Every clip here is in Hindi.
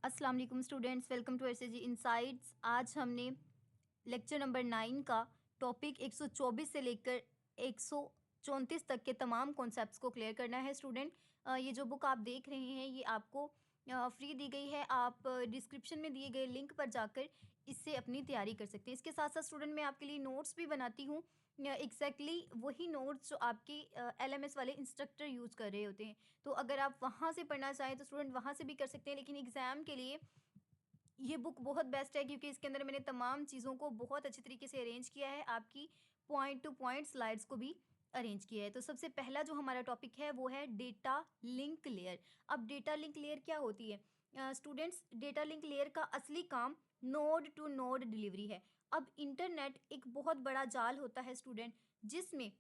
अस्सलाम वालेकुम students, welcome to SAG Insights. आज हमने लेक्चर नंबर 9 का टॉपिक 124 से लेकर 134 तक के तमाम कॉन्सेप्ट्स को क्लियर करना है स्टूडेंट। ये जो बुक आप देख रहे हैं ये आपको फ्री दी गई है। आप डिस्क्रिप्शन में दिए गए लिंक पर जाकर इससे अपनी तैयारी कर सकते हैं। इसके साथ साथ स्टूडेंट मैं आपके लिए नोट्स भी बनाती हूँ, एग्जैक्टली वही नोट्स जो आपके एलएमएस वाले इंस्ट्रक्टर यूज़ कर रहे होते हैं। तो अगर आप वहाँ से पढ़ना चाहें तो स्टूडेंट वहाँ से भी कर सकते हैं, लेकिन एग्ज़ाम के लिए ये बुक बहुत बेस्ट है क्योंकि इसके अंदर मैंने तमाम चीज़ों को बहुत अच्छे तरीके से अरेंज किया है, आपकी पॉइंट टू पॉइंट स्लाइड्स को भी अरेंज किया है। तो सबसे पहला जो हमारा टॉपिक है वो है डेटा लिंक लेयर। अब डेटा लिंक लेयर क्या होती है? स्टूडेंट्स, डेटा लिंक लेयर का असली काम नोड टू नोड डिलीवरी है। अब इंटरनेट एक बहुत बड़ा जाल होता है स्टूडेंट, जिसमें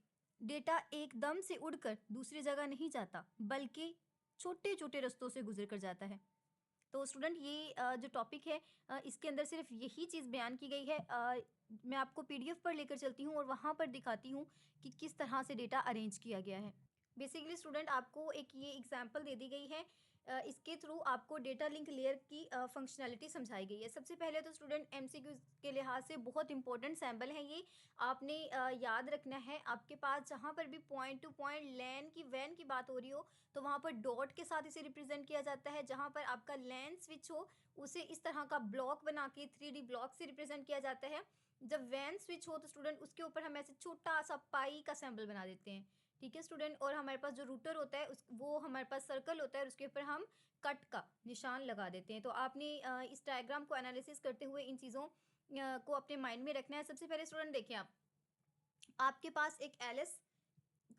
डेटा एकदम से उड़कर दूसरी जगह नहीं जाता बल्कि छोटे छोटे रास्तों से गुजर कर जाता है। तो स्टूडेंट ये जो टॉपिक है इसके अंदर सिर्फ यही चीज़ बयान की गई है। मैं आपको पीडीएफ पर लेकर चलती हूँ और वहाँ पर दिखाती हूँ कि किस तरह से डेटा अरेंज किया गया है। बेसिकली स्टूडेंट आपको एक ये एग्जांपल दे दी गई है, इसके थ्रू आपको डेटा लिंक लेयर की फंक्शनैलिटी समझाई गई है। सबसे पहले तो स्टूडेंट एमसीक्यू के लिहाज से बहुत इंपॉर्टेंट सैम्पल है ये, आपने याद रखना है। आपके पास जहाँ पर भी पॉइंट टू पॉइंट लैन की वैन की बात हो रही हो तो वहाँ पर डॉट के साथ इसे रिप्रेजेंट किया जाता है। जहाँ पर आपका लैन स्विच हो उसे इस तरह का ब्लॉक बना के 3D ब्लॉक से रिप्रेजेंट किया जाता है। जब वैन स्विच हो तो स्टूडेंट उसके ऊपर हम ऐसे छोटा सा पाई का सिंबल बना देते हैं, ठीक है स्टूडेंट। और हमारे पास जो रूटर होता है उस वो हमारे पास सर्कल होता है और उसके ऊपर हम कट का निशान लगा देते हैं। तो आपने इस डायग्राम को एनालिसिस करते हुए इन चीज़ों को अपने माइंड में रखना है। सबसे पहले स्टूडेंट देखिए, आपके पास एक एलएस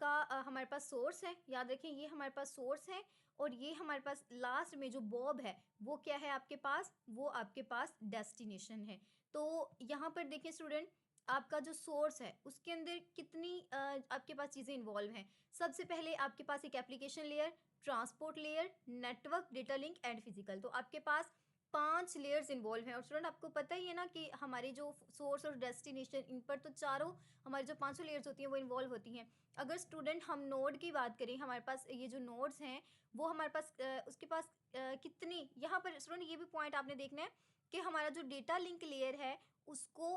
का हमारे पास सोर्स है, याद रखें ये हमारे पास सोर्स है। और ये हमारे पास लास्ट में जो बॉब है वो क्या है आपके पास? वो आपके पास डेस्टिनेशन है। तो यहाँ पर देखें स्टूडेंट, आपका जो सोर्स है उसके अंदर कितनी आपके पास चीज़ें इन्वॉल्व हैं। सबसे पहले आपके पास एक application layer, transport layer, network, data link and physical. तो आपके पास 5 लेयर्स इन्वॉल्व हैं। और स्टूडेंट आपको पता ही है ना कि हमारे जो सोर्स और डेस्टिनेशन, इन पर तो चारों हमारी जो 500 लेयर्स होती हैं वो इन्वॉल्व होती हैं। अगर स्टूडेंट हम नोड की बात करें, हमारे पास ये जो नोड्स हैं वो हमारे पास उसके पास कितनी, यहाँ पर स्टूडेंट ये भी पॉइंट आपने देखना है कि हमारा जो डेटा लिंक लेयर है उसको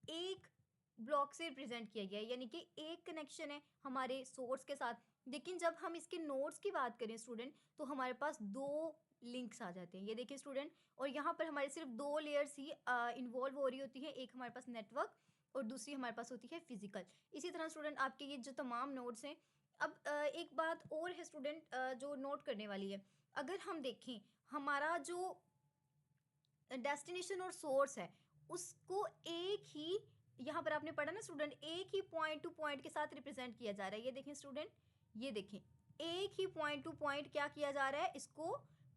एक ब्लॉक से रिप्रेजेंट किया गया है, यानी कि एक कनेक्शन है हमारे सोर्स के साथ। लेकिन जब हम इसके नोड्स की बात करें स्टूडेंट तो हमारे पास 2 लिंक्स आ जाते हैं, ये देखिए स्टूडेंट। और यहाँ पर हमारे सिर्फ 2 लेयर्स ही इन्वॉल्व हो रही होती है, एक हमारे पास नेटवर्क और दूसरी हमारे पास होती है फिजिकल। इसी तरह स्टूडेंट आपके ये जो तमाम नोड्स हैं। अब एक बात और है स्टूडेंट जो नोट करने वाली है। अगर हम देखें हमारा जो डेस्टिनेशन और सोर्स है उसको एक ही, यहाँ पर आपने पढ़ा ना स्टूडेंट, एक ही पॉइंट टू पॉइंट के साथ रिप्रेजेंट किया जा रहा है। ये देखें स्टूडेंट, ये देखें एक ही पॉइंट टू पॉइंट क्या किया जा रहा है, इसको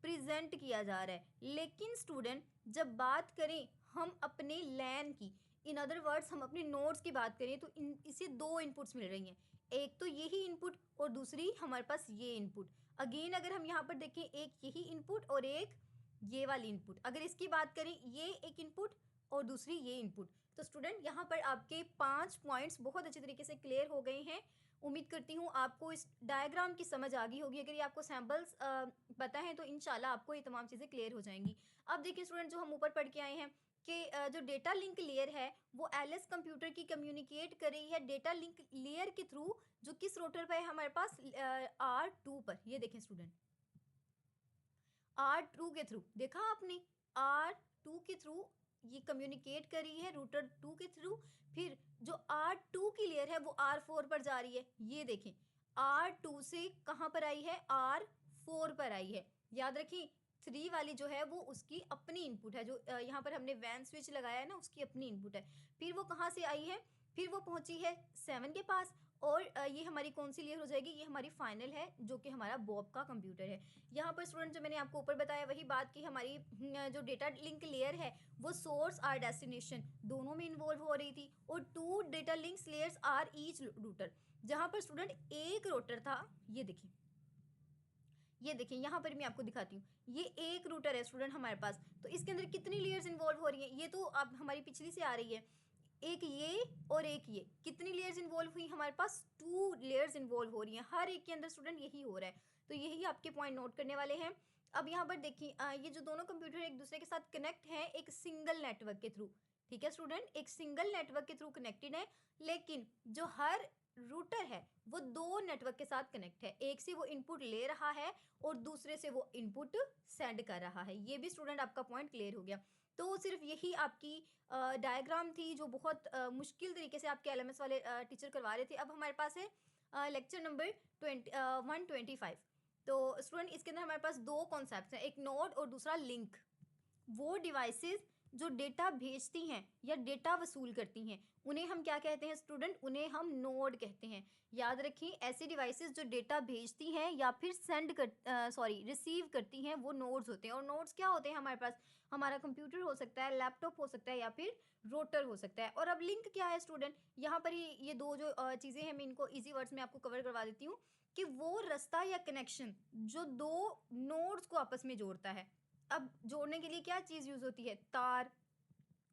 प्रेजेंट किया जा रहा है। लेकिन स्टूडेंट जब बात करें हम अपने लैन की, इन अदर वर्ड्स हम अपने नोड्स की बात करें तो इसे 2 इनपुट्स मिल रही हैं, एक तो यही इनपुट और दूसरी हमारे पास ये इनपुट। अगेन अगर हम यहाँ पर देखें, एक यही इनपुट और एक ये वाली इनपुट। अगर इसकी बात करें ये एक इनपुट और दूसरी ये इनपुट। तो स्टूडेंट यहाँ पर आपके 5 पॉइंट्स बहुत अच्छे तरीके से क्लियर हो गए हैं। उम्मीद करती हूँ आपको इस डायग्राम की समझ आ गई होगी। अगर ये आपको सैम्पल्स पता है तो इंशाल्लाह आपको ये तमाम चीज़ें क्लियर हो जाएंगी। अब देखिए स्टूडेंट, जो हम ऊपर पढ़ के आए हैं कि जो डेटा लिंक लेयर है वो एलएस कंप्यूटर की कम्युनिकेट कर रही है डेटा लिंक लेयर के थ्रू, जो किस रोटर पर है हमारे पास? R2 पर। ये देखें स्टूडेंट, R2 के थ्रू, देखा आपने, R2 के थ्रू ये कम्युनिकेट कर रही है रूटर 2 के थ्रू। फिर जो R2 की लेयर है वो R4 पर जा रही है। ये देखें R2 से कहाँ पर आई है? R4 पर आई है। याद रखिए 3 वाली जो है वो उसकी अपनी इनपुट है, जो यहाँ पर हमने वैन स्विच लगाया है ना उसकी अपनी इनपुट है। फिर वो कहाँ से आई है? फिर वो पहुंची है 7 के पास। और ये हमारी कौन सी लेयर हो जाएगी? ये हमारी फाइनल है जो कि हमारा बॉब का कंप्यूटर है। यहाँ पर स्टूडेंट जो मैंने आपको ऊपर बताया वही बात की, हमारी जो डेटा लिंक लेयर है वो सोर्स और डेस्टिनेशन दोनों में इन्वॉल्व हो रही थी। और 2 data links layers are each router. जहाँ पर स्टूडेंट एक रूटर था, ये देखिए, ये देखिए यहाँ पर मैं आपको दिखाती हूँ, ये एक रूटर है स्टूडेंट हमारे पास। तो इसके अंदर कितनी लेयर्स इन्वॉल्व हो रही हैं? ये तो अब हमारी पिछली से आ रही है, एक ये और एक ये। कितनी लेयर्स इन्वॉल्व हुई हमारे पास? 2 लेयर्स इन्वॉल्व हो रही हैं। हर एक के अंदर स्टूडेंट यही हो रहा है। तो यही आपके पॉइंट नोट करने वाले हैं। अब यहाँ पर देखिए ये जो दोनों कंप्यूटर एक दूसरे के साथ कनेक्ट हैं एक सिंगल नेटवर्क के थ्रू। ठीक है स्टूडेंट, एक सिंगल नेटवर्क के थ्रू कनेक्टेड है, लेकिन जो हर रूटर है वो दो नेटवर्क के साथ कनेक्ट है। एक से वो इनपुट ले रहा है और दूसरे से वो इनपुट सेंड कर रहा है। ये भी स्टूडेंट आपका पॉइंट क्लियर हो गया। तो सिर्फ यही आपकी डायग्राम थी जो बहुत मुश्किल तरीके से आपके एलएमएस वाले टीचर करवा रहे थे। अब हमारे पास है लेक्चर नंबर 125। तो स्टूडेंट इसके अंदर हमारे पास दो कॉन्सेप्ट्स हैं, एक नोड और दूसरा लिंक। वो डिवाइसेस जो डेटा भेजती हैं या डेटा वसूल करती हैं उन्हें हम क्या कहते हैं स्टूडेंट? उन्हें हम नोड कहते हैं। याद रखिए, ऐसी डिवाइसेस जो डेटा भेजती हैं या फिर सेंड कर रिसीव करती हैं वो नोड्स होते हैं। और नोड्स क्या होते हैं हमारे पास? हमारा कंप्यूटर हो सकता है, लैपटॉप हो सकता है या फिर रोटर हो सकता है। और अब लिंक क्या है स्टूडेंट? यहाँ पर ही ये दो जो चीज़ें हैं मैं इनको ईजी वर्ड्स में आपको कवर करवा देती हूँ कि वो रास्ता या कनेक्शन जो दो नोड्स को आपस में जोड़ता है। अब जोड़ने के लिए क्या चीज़ यूज़ होती है? तार,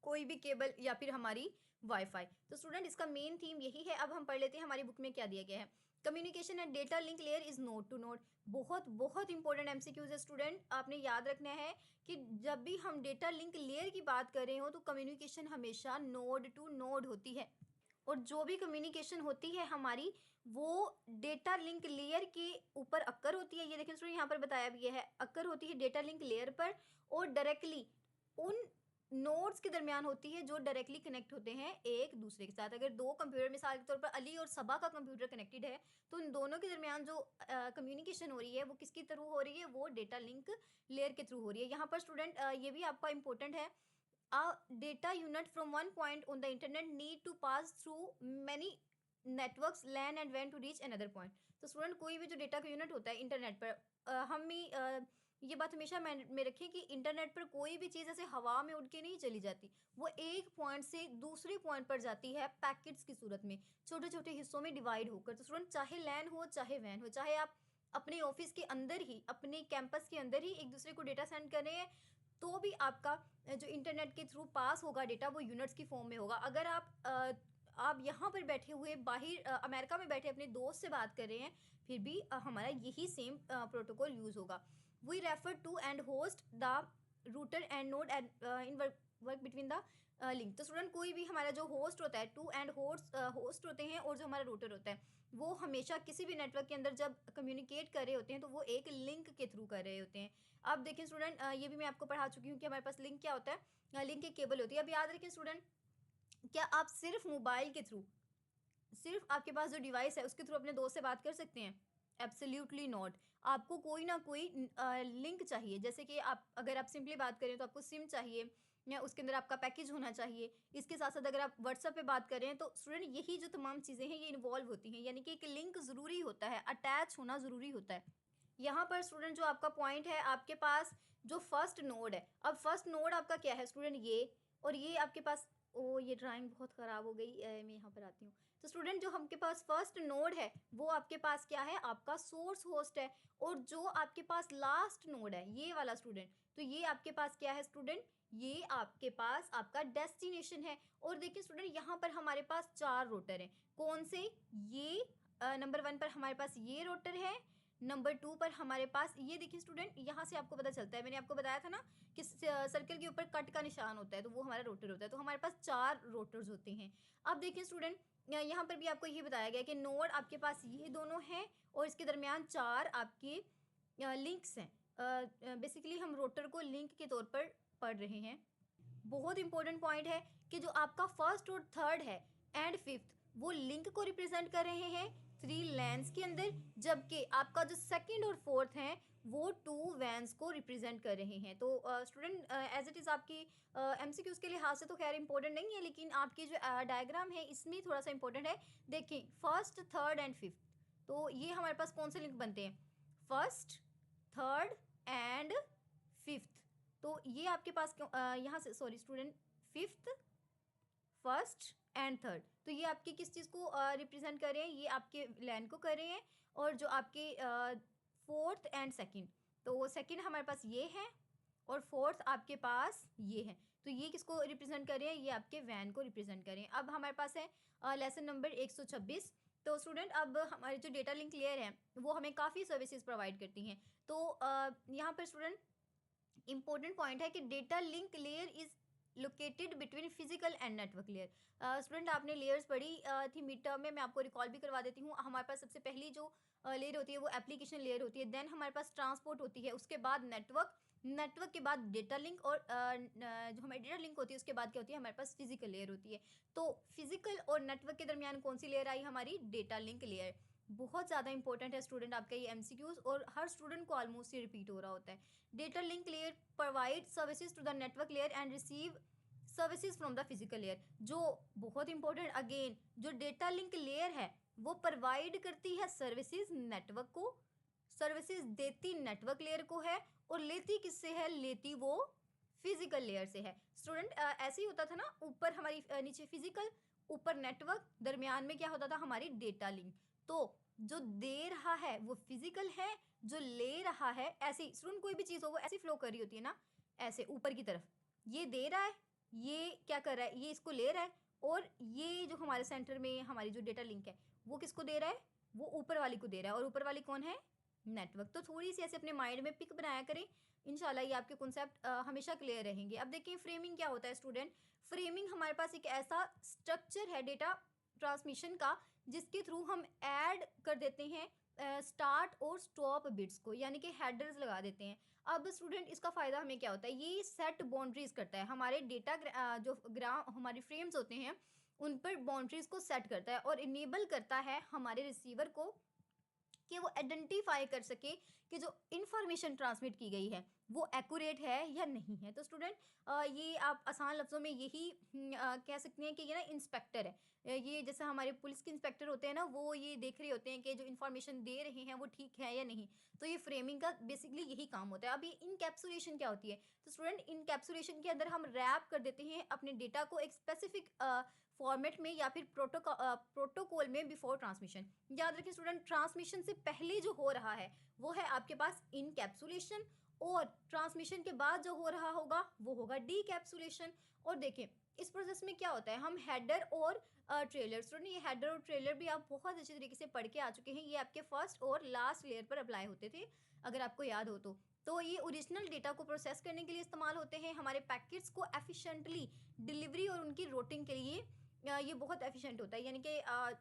कोई भी केबल या फिर हमारी वाईफाई। तो स्टूडेंट इसका मेन थीम यही है। अब हम पढ़ लेते हैं हमारी बुक में क्या दिया गया है। Communication and data link layer is node to node. बहुत बहुत इंपॉर्टेंट एमसीक्यूज है स्टूडेंट, आपने याद रखना है कि जब भी हम डेटा लिंक लेयर की बात कर रहे हो तो कम्युनिकेशन हमेशा नोड टू नोड होती है। और जो भी कम्युनिकेशन होती है हमारी वो डेटा लिंक लेयर के ऊपर अक्कर होती है। ये देखिए स्टूडेंट यहाँ पर बताया भी है, अक्कर होती है डेटा लिंक लेयर पर और डायरेक्टली उन नोड्स के दरमियान होती है जो डायरेक्टली कनेक्ट होते हैं एक दूसरे के साथ। अगर दो कंप्यूटर मिसाल के तौर पर अली और सबा का कंप्यूटर कनेक्टेड है तो उन दोनों के दरमियान जो कम्युनिकेशन हो रही है वो किसके थ्रू हो रही है? वो डेटा लिंक लेयर के थ्रू हो रही है। यहाँ पर स्टूडेंट ये भी आपका इंपॉर्टेंट है, a data unit from one point on the internet need to pass through many networks LAN and WAN to reach another point। तो स्टूडेंट कोई भी जो डेटा का यूनिट होता है इंटरनेट पर हम भी ये बात हमेशा में रखें कि इंटरनेट पर कोई भी चीज़ ऐसे हवा में उड़ के नहीं चली जाती, वो एक पॉइंट से दूसरे पॉइंट पर जाती है पैकेट्स की सूरत में, छोटे छोटे हिस्सों में डिवाइड होकर। तो स्टूडेंट चाहे लैन हो चाहे वैन हो, चाहे आप अपने ऑफिस के अंदर ही अपने कैंपस के अंदर ही एक दूसरे को डेटा सेंड कर रहे हैं तो भी आपका जो इंटरनेट के थ्रू पास होगा डेटा वो यूनिट्स की फॉर्म में होगा। अगर आप यहाँ पर बैठे हुए बाहर अमेरिका में बैठे अपने दोस्त से बात कर रहे हैं फिर भी हमारा यही सेम प्रोटोकॉल यूज़ होगा। We refer to end host the router and node and in work between the link. तो स्टूडेंट कोई भी हमारा जो होस्ट होता है, टू एंड होस्ट होते हैं और जो हमारा रूटर होता है वो हमेशा किसी भी नेटवर्क के अंदर जब कम्युनिकेट कर रहे होते हैं तो वो एक लिंक के थ्रू कर रहे होते हैं। अब देखिए स्टूडेंट ये भी मैं आपको पढ़ा चुकी हूँ कि हमारे पास लिंक क्या होता है, लिंक एक केबल होती है। अब याद रखें स्टूडेंट, क्या आप सिर्फ मोबाइल के थ्रू, सिर्फ आपके पास जो डिवाइस है उसके थ्रू अपने दोस्त से बात कर सकते हैं? Absolutely not. आपको कोई ना कोई लिंक चाहिए। जैसे कि अगर आप सिंपली बात करें तो आपको सिम चाहिए या उसके अंदर आपका पैकेज होना चाहिए। इसके साथ साथ अगर आप व्हाट्सएप पे बात करें तो स्टूडेंट यही जो तमाम चीज़ें हैं ये इन्वॉल्व होती हैं, यानी कि एक लिंक ज़रूरी होता है, अटैच होना ज़रूरी होता है। यहाँ पर स्टूडेंट जो आपका पॉइंट है, आपके पास जो फर्स्ट नोड है, अब फर्स्ट नोड आपका क्या है स्टूडेंट? ये, और ये आपके पास, ओ ये ड्राइंग बहुत ख़राब हो गई, मैं यहाँ पर आती हूँ। तो स्टूडेंट जो आपके पास फर्स्ट नोड है वो आपके पास क्या है? आपका सोर्स होस्ट है। और जो आपके पास लास्ट नोड है ये वाला स्टूडेंट, तो ये आपके पास क्या है स्टूडेंट? ये आपके पास आपका डेस्टिनेशन है। और देखिए स्टूडेंट यहाँ पर हमारे पास 4 रोटर हैं। कौन से? ये नंबर 1 पर हमारे पास ये रोटर है, नंबर 2 पर हमारे पास ये देखिए स्टूडेंट, यहाँ से आपको पता चलता है, मैंने आपको बताया था ना कि सर्कल के ऊपर कट का निशान होता है तो वो हमारा रोटर होता है। तो हमारे पास 4 रोटर्स होते हैं। अब देखिए स्टूडेंट यहाँ पर भी आपको ये बताया गया कि नोड आपके पास ये दोनों हैं और इसके दरमियान 4 आपके लिंक्स हैं। बेसिकली हम रोटर को लिंक के तौर पर पढ़ रहे हैं। बहुत इंपॉर्टेंट पॉइंट है कि जो आपका फर्स्ट और थर्ड है एंड फिफ्थ वो लिंक को रिप्रेजेंट कर रहे हैं 3 लैंस के अंदर, जबकि आपका जो सेकंड और फोर्थ है वो 2 वैन्स को रिप्रेजेंट कर रहे हैं। तो स्टूडेंट एज इट इज़ आपकी एमसीक्यूज के लिहाज से तो खैर इंपॉर्टेंट नहीं है, लेकिन आपकी जो डायग्राम है इसमें थोड़ा सा इंपॉर्टेंट है। देखिए फर्स्ट थर्ड एंड फिफ्थ, तो ये हमारे पास कौन से लिंक बनते हैं? First, third and fifth. तो ये आपके पास यहाँ से, sorry student, fifth, first and third, तो ये आपकी किस चीज़ को रिप्रेजेंट कर रहे हैं? ये आपके लैन को कर रहे हैं। और जो आपके फोर्थ एंड सेकंड, तो सेकंड हमारे पास ये है और फोर्थ आपके पास ये है, तो ये किसको रिप्रेजेंट कर रहे हैं? ये आपके वैन को रिप्रेजेंट कर रहे हैं। अब हमारे पास है लेसन नंबर 126, तो स्टूडेंट अब हमारे जो डेटा लिंक लेयर है वो हमें काफ़ी सर्विसेज प्रोवाइड करती हैं। तो यहाँ पर स्टूडेंट इंपॉर्टेंट पॉइंट है कि data link layer is located between physical and network layer. Student आपने लेयर्स पढ़ी थी मिड टर्म में, मैं आपको रिकॉल भी करवा देती हूँ। हमारे पास सबसे पहली जो लेयर होती है वो एप्लीकेशन लेयर होती है, देन हमारे पास ट्रांसपोर्ट होती है, उसके बाद नेटवर्क, नेटवर्क के बाद डेटा लिंक, और जो हमारी डेटा लिंक होती है उसके बाद क्या होती है, हमारे पास फिजिकल लेयर होती है। तो फिजिकल और नेटवर्क के दरमियान कौन सी लेयर आई, हमारी डेटा लिंक लेयर। बहुत ज़्यादा इंपॉर्टेंट है स्टूडेंट आपका ये एमसीक्यूज, और हर स्टूडेंट को ऑलमोस्ट ये रिपीट हो रहा होता है। Data link layer provide services to the network layer and receive services from the physical layer. जो बहुत इंपॉर्टेंट अगेन, जो डेटा लिंक लेयर है वो प्रोवाइड करती है सर्विसेज नेटवर्क को, सर्विसेज देती नेटवर्क लेयर को है, और लेती किससे है, लेती वो फिजिकल लेयर से है। स्टूडेंट ऐसे ही होता था ना, ऊपर हमारी नीचे फिजिकल, ऊपर नेटवर्क, दरमियान में क्या होता था, हमारी डेटा लिंक। तो जो दे रहा है वो फिजिकल है, जो ले रहा है, ऐसी स्टूडेंट कोई भी चीज़ हो वो ऐसी फ्लो कर रही होती है ना, ऐसे ऊपर की तरफ, ये दे रहा है, ये क्या कर रहा है, ये इसको ले रहा है, और ये जो हमारे सेंटर में हमारी जो डेटा लिंक है वो किसको दे रहा है, वो ऊपर वाली को दे रहा है, और ऊपर वाली कौन है, नेटवर्क। तो थोड़ी सी ऐसे अपने माइंड में पिक बनाया करें, इंशाल्लाह ये आपके कॉन्सेप्ट हमेशा क्लियर रहेंगे। अब देखिए फ्रेमिंग क्या होता है स्टूडेंट। फ्रेमिंग हमारे पास एक ऐसा स्ट्रक्चर है डेटा ट्रांसमिशन का जिसके थ्रू हम ऐड कर देते हैं स्टार्ट और स्टॉप बिट्स को, यानी कि हेडर्स लगा देते हैं। अब स्टूडेंट इसका फ़ायदा हमें क्या होता है, ये सेट बाउंड्रीज करता है, हमारे डेटा जो ग्राम हमारे फ्रेम्स होते हैं उन पर बाउंड्रीज को सेट करता है, और इनेबल करता है हमारे रिसीवर को कि वो आइडेंटिफाई कर सके कि जो इन्फॉर्मेशन ट्रांसमिट की गई है वो एक्यूरेट है या नहीं है। तो स्टूडेंट ये आप आसान लफ्ज़ों में यही कह सकते हैं कि ये ना इंस्पेक्टर है। ये जैसे हमारे पुलिस के इंस्पेक्टर होते हैं ना, वो ये देख रहे होते हैं कि जो इन्फॉर्मेशन दे रहे हैं वो ठीक है या नहीं। तो ये फ्रेमिंग का बेसिकली यही काम होता है। अब ये इनकैप्सुलेशन क्या होती है, तो स्टूडेंट इनकैप्सुलेशन के अंदर हम रैप कर देते हैं अपने डेटा को एक स्पेसिफिक फॉर्मेट में या फिर प्रोटोकॉल में बिफोर ट्रांसमिशन। याद रखें स्टूडेंट, ट्रांसमिशन से पहले जो हो रहा है वो है आपके पास इनकैप्सुलेशन, और ट्रांसमिशन के बाद जो हो रहा होगा वो होगा डीकैप्सुलेशन। और देखें इस प्रोसेस में क्या होता है, हम हेडर और ट्रेलर, स्टूडेंट ये हेडर और ट्रेलर भी आप बहुत अच्छे तरीके से पढ़ के आ चुके हैं, ये आपके फर्स्ट और लास्ट लेयर पर अप्लाई होते थे अगर आपको याद हो तो ये ओरिजिनल डेटा को प्रोसेस करने के लिए इस्तेमाल होते हैं, हमारे पैकेट्स को एफिशिएंटली डिलीवरी और उनकी रूटिंग के लिए ये बहुत एफिशिएंट होता है, यानी कि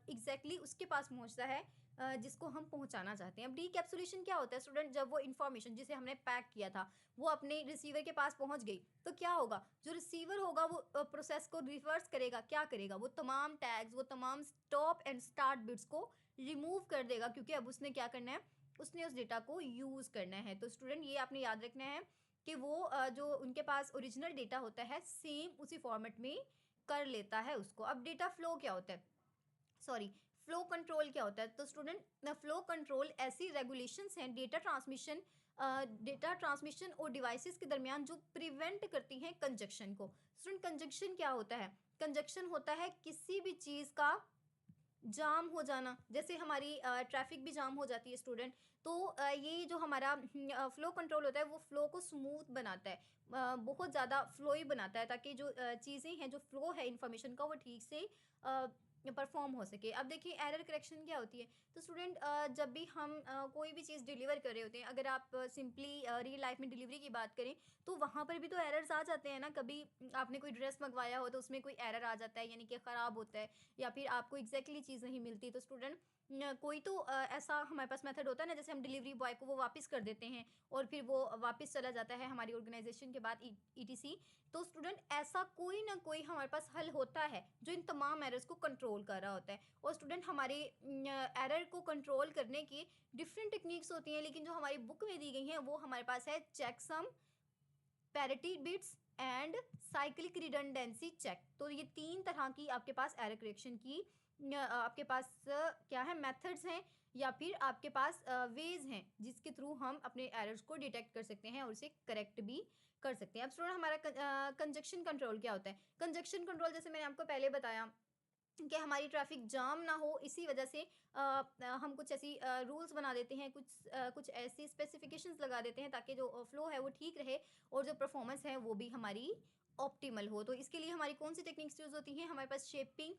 एग्जैक्टली उसके पास पहुंचता है जिसको हम पहुंचाना चाहते हैं। अब डीकैप्सुलेशन क्या होता है स्टूडेंट, जब वो इन्फॉर्मेशन जिसे हमने पैक किया था वो अपने रिसीवर के पास पहुंच गई, तो क्या होगा, जो रिसीवर होगा वो प्रोसेस को रिवर्स करेगा, क्या करेगा, वो तमाम टैग्स, वो तमाम स्टॉप एंड स्टार्ट बिट्स को रिमूव कर देगा, क्योंकि अब उसने क्या करना है, उसने उस डेटा को यूज़ करना है। तो स्टूडेंट ये आपने याद रखना है कि वो जो उनके पास ओरिजिनल डेटा होता है सेम उसी फॉर्मेट में कर लेता है उसको। अब डेटा फ्लो क्या होता है, सॉरी फ्लो कंट्रोल क्या होता है, तो स्टूडेंट फ्लो कंट्रोल ऐसी रेगुलेशंस हैं डेटा ट्रांसमिशन और डिवाइसेस के दरमियान जो प्रिवेंट करती हैं कंजक्शन को। स्टूडेंट कंजक्शन क्या होता है, कंजक्शन होता है किसी भी चीज़ का जाम हो जाना, जैसे हमारी ट्रैफिक भी जाम हो जाती है स्टूडेंट। तो ये जो हमारा फ्लो कंट्रोल होता है वो फ्लो को स्मूथ बनाता है, बहुत ज़्यादा फ्लोई बनाता है, ताकि जो चीज़ें हैं, जो फ्लो है इंफॉर्मेशन का वो ठीक से परफॉर्म हो सके। अब देखिए एरर करेक्शन क्या होती है, तो स्टूडेंट जब भी हम कोई भी चीज़ डिलीवर कर रहे होते हैं, अगर आप सिंपली रियल लाइफ में डिलीवरी की बात करें तो वहाँ पर भी तो एरर्स आ जाते हैं ना। कभी आपने कोई ड्रेस मंगवाया हो तो उसमें कोई एरर आ जाता है, यानी कि ख़राब होता है, या फिर आपको एग्जैक्टली चीज़ नहीं मिलती। तो स्टूडेंट कोई तो ऐसा हमारे पास मेथड होता है ना, जैसे हम डिलीवरी बॉय को वो वापस कर देते हैं और फिर वो वापस चला जाता है हमारी ऑर्गेनाइजेशन के बाद ईटीसी। तो स्टूडेंट ऐसा कोई ना कोई हमारे पास हल होता है जो इन तमाम एरर्स को कंट्रोल कर रहा होता है। और स्टूडेंट हमारे एरर को कंट्रोल करने की डिफरेंट टेक्निक्स होती हैं, लेकिन जो हमारी बुक में दी गई हैं वो हमारे पास है checksum, parity bits and cyclic redundancy check. तो ये 3 तरह की आपके पास एरर करेक्शन की आपके पास क्या है, मेथड्स हैं, या फिर आपके पास वेज हैं जिसके थ्रू हम अपने एरर्स को डिटेक्ट कर सकते हैं और उसे करेक्ट भी कर सकते हैं। अब स्टूडेंट हमारा कंजक्शन कंट्रोल क्या होता है, कंजक्शन कंट्रोल जैसे मैंने आपको पहले बताया कि हमारी ट्रैफिक जाम ना हो, इसी वजह से हम कुछ ऐसी रूल्स बना देते हैं, कुछ ऐसी स्पेसिफिकेशंस लगा देते हैं ताकि जो फ्लो है वो ठीक रहे और जो परफॉर्मेंस है वो भी हमारी ऑप्टिमल हो। तो इसके लिए हमारी कौन सी टेक्निक्स यूज़ होती हैं, हमारे पास शेपिंग,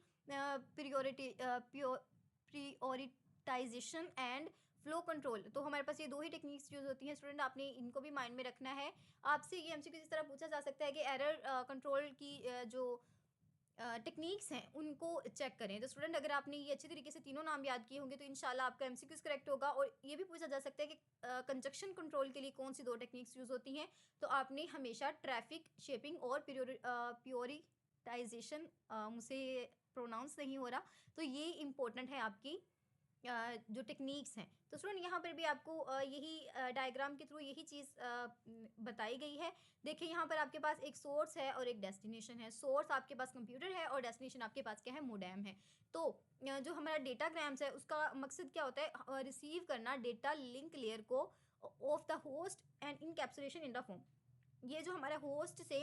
प्रियोरिटाइजेशन एंड फ्लो कंट्रोल। तो हमारे पास ये दो ही टेक्निक्स यूज होती हैं स्टूडेंट, आपने इनको भी माइंड में रखना है। आपसे ये एमसीक्यू इस तरह पूछा जा सकता है कि एरर कंट्रोल की जो टेक्निक्स हैं उनको चेक करें। तो स्टूडेंट अगर आपने ये अच्छे तरीके से तीनों नाम याद किए होंगे तो इंशाल्लाह आपका एमसीक्यूज करेक्ट होगा। और ये भी पूछा जा सकता है कि कंजक्शन कंट्रोल के लिए कौन सी दो टेक्निक्स यूज होती हैं। तो आपने हमेशा ट्रैफिक शेपिंग और प्योरिटाइजेशन, मुझे प्रोनाउंस नहीं हो रहा, तो ये इंपॉर्टेंट है आपकी जो टेक्निक्स हैं। तो स्टूडेंट यहाँ पर भी आपको यही डायग्राम के थ्रू यही चीज़ बताई गई है। देखिए यहाँ पर आपके पास एक सोर्स है और एक डेस्टिनेशन है। सोर्स आपके पास कंप्यूटर है और डेस्टिनेशन आपके पास क्या है, मोडेम है। तो जो हमारा डेटाग्राम्स है उसका मकसद क्या होता है, रिसीव करना डेटा लिंक लेयर को of the host and encapsulation in the form. ये जो हमारा होस्ट से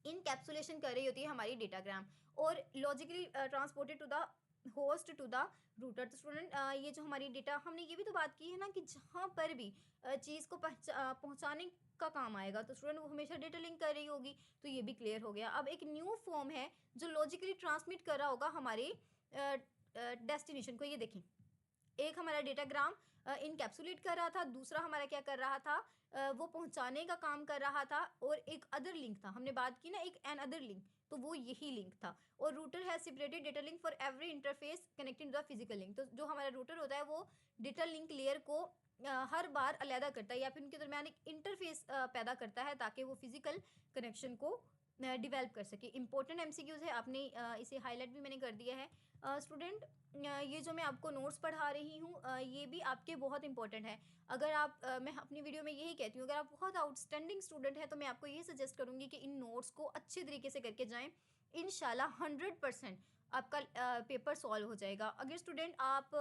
इनकैप्सुलेशन कर रही होती है हमारी डेटाग्राम और logically transported to the host to the router. तो स्टूडेंट ये जो हमारी डेटा, हमने ये भी तो बात की है ना कि जहाँ पर भी चीज़ को पहुँचाने का काम आएगा तो स्टूडेंट वो हमेशा डेटा लिंक कर रही होगी। तो ये भी क्लियर हो गया। अब एक न्यू फॉर्म है जो लॉजिकली ट्रांसमिट कर रहा होगा हमारे डेस्टिनेशन को। ये देखें, एक हमारा डेटाग्राम इनकैप्सुलेट कर रहा था, दूसरा हमारा क्या कर रहा था, वो पहुंचाने का काम कर रहा था, और एक अदर लिंक था, हमने बात की ना एक एन अदर लिंक, तो वो यही लिंक था। और router has separated data link for every interface connecting to the physical link. तो जो हमारा रूटर होता है वो डेटा लिंक लेयर को हर बार अलहदा करता है या फिर उनके दरमियान एक इंटरफेस पैदा करता है ताकि वो फिजिकल कनेक्शन को डिवेल्प कर सके। इंपॉर्टेंट एमसीक्यूज है, आपने इसे हाईलाइट भी मैंने कर दिया है। स्टूडेंट ये जो मैं आपको नोट्स पढ़ा रही हूँ ये भी आपके बहुत इंपॉर्टेंट है। अगर आप मैं अपनी वीडियो में यही कहती हूँ, अगर आप बहुत आउटस्टैंडिंग स्टूडेंट हैं तो मैं आपको ये सजेस्ट करूँगी कि इन नोट्स को अच्छे तरीके से करके जाएं। इंशाल्लाह 100% आपका पेपर सॉल्व हो जाएगा। अगर स्टूडेंट आप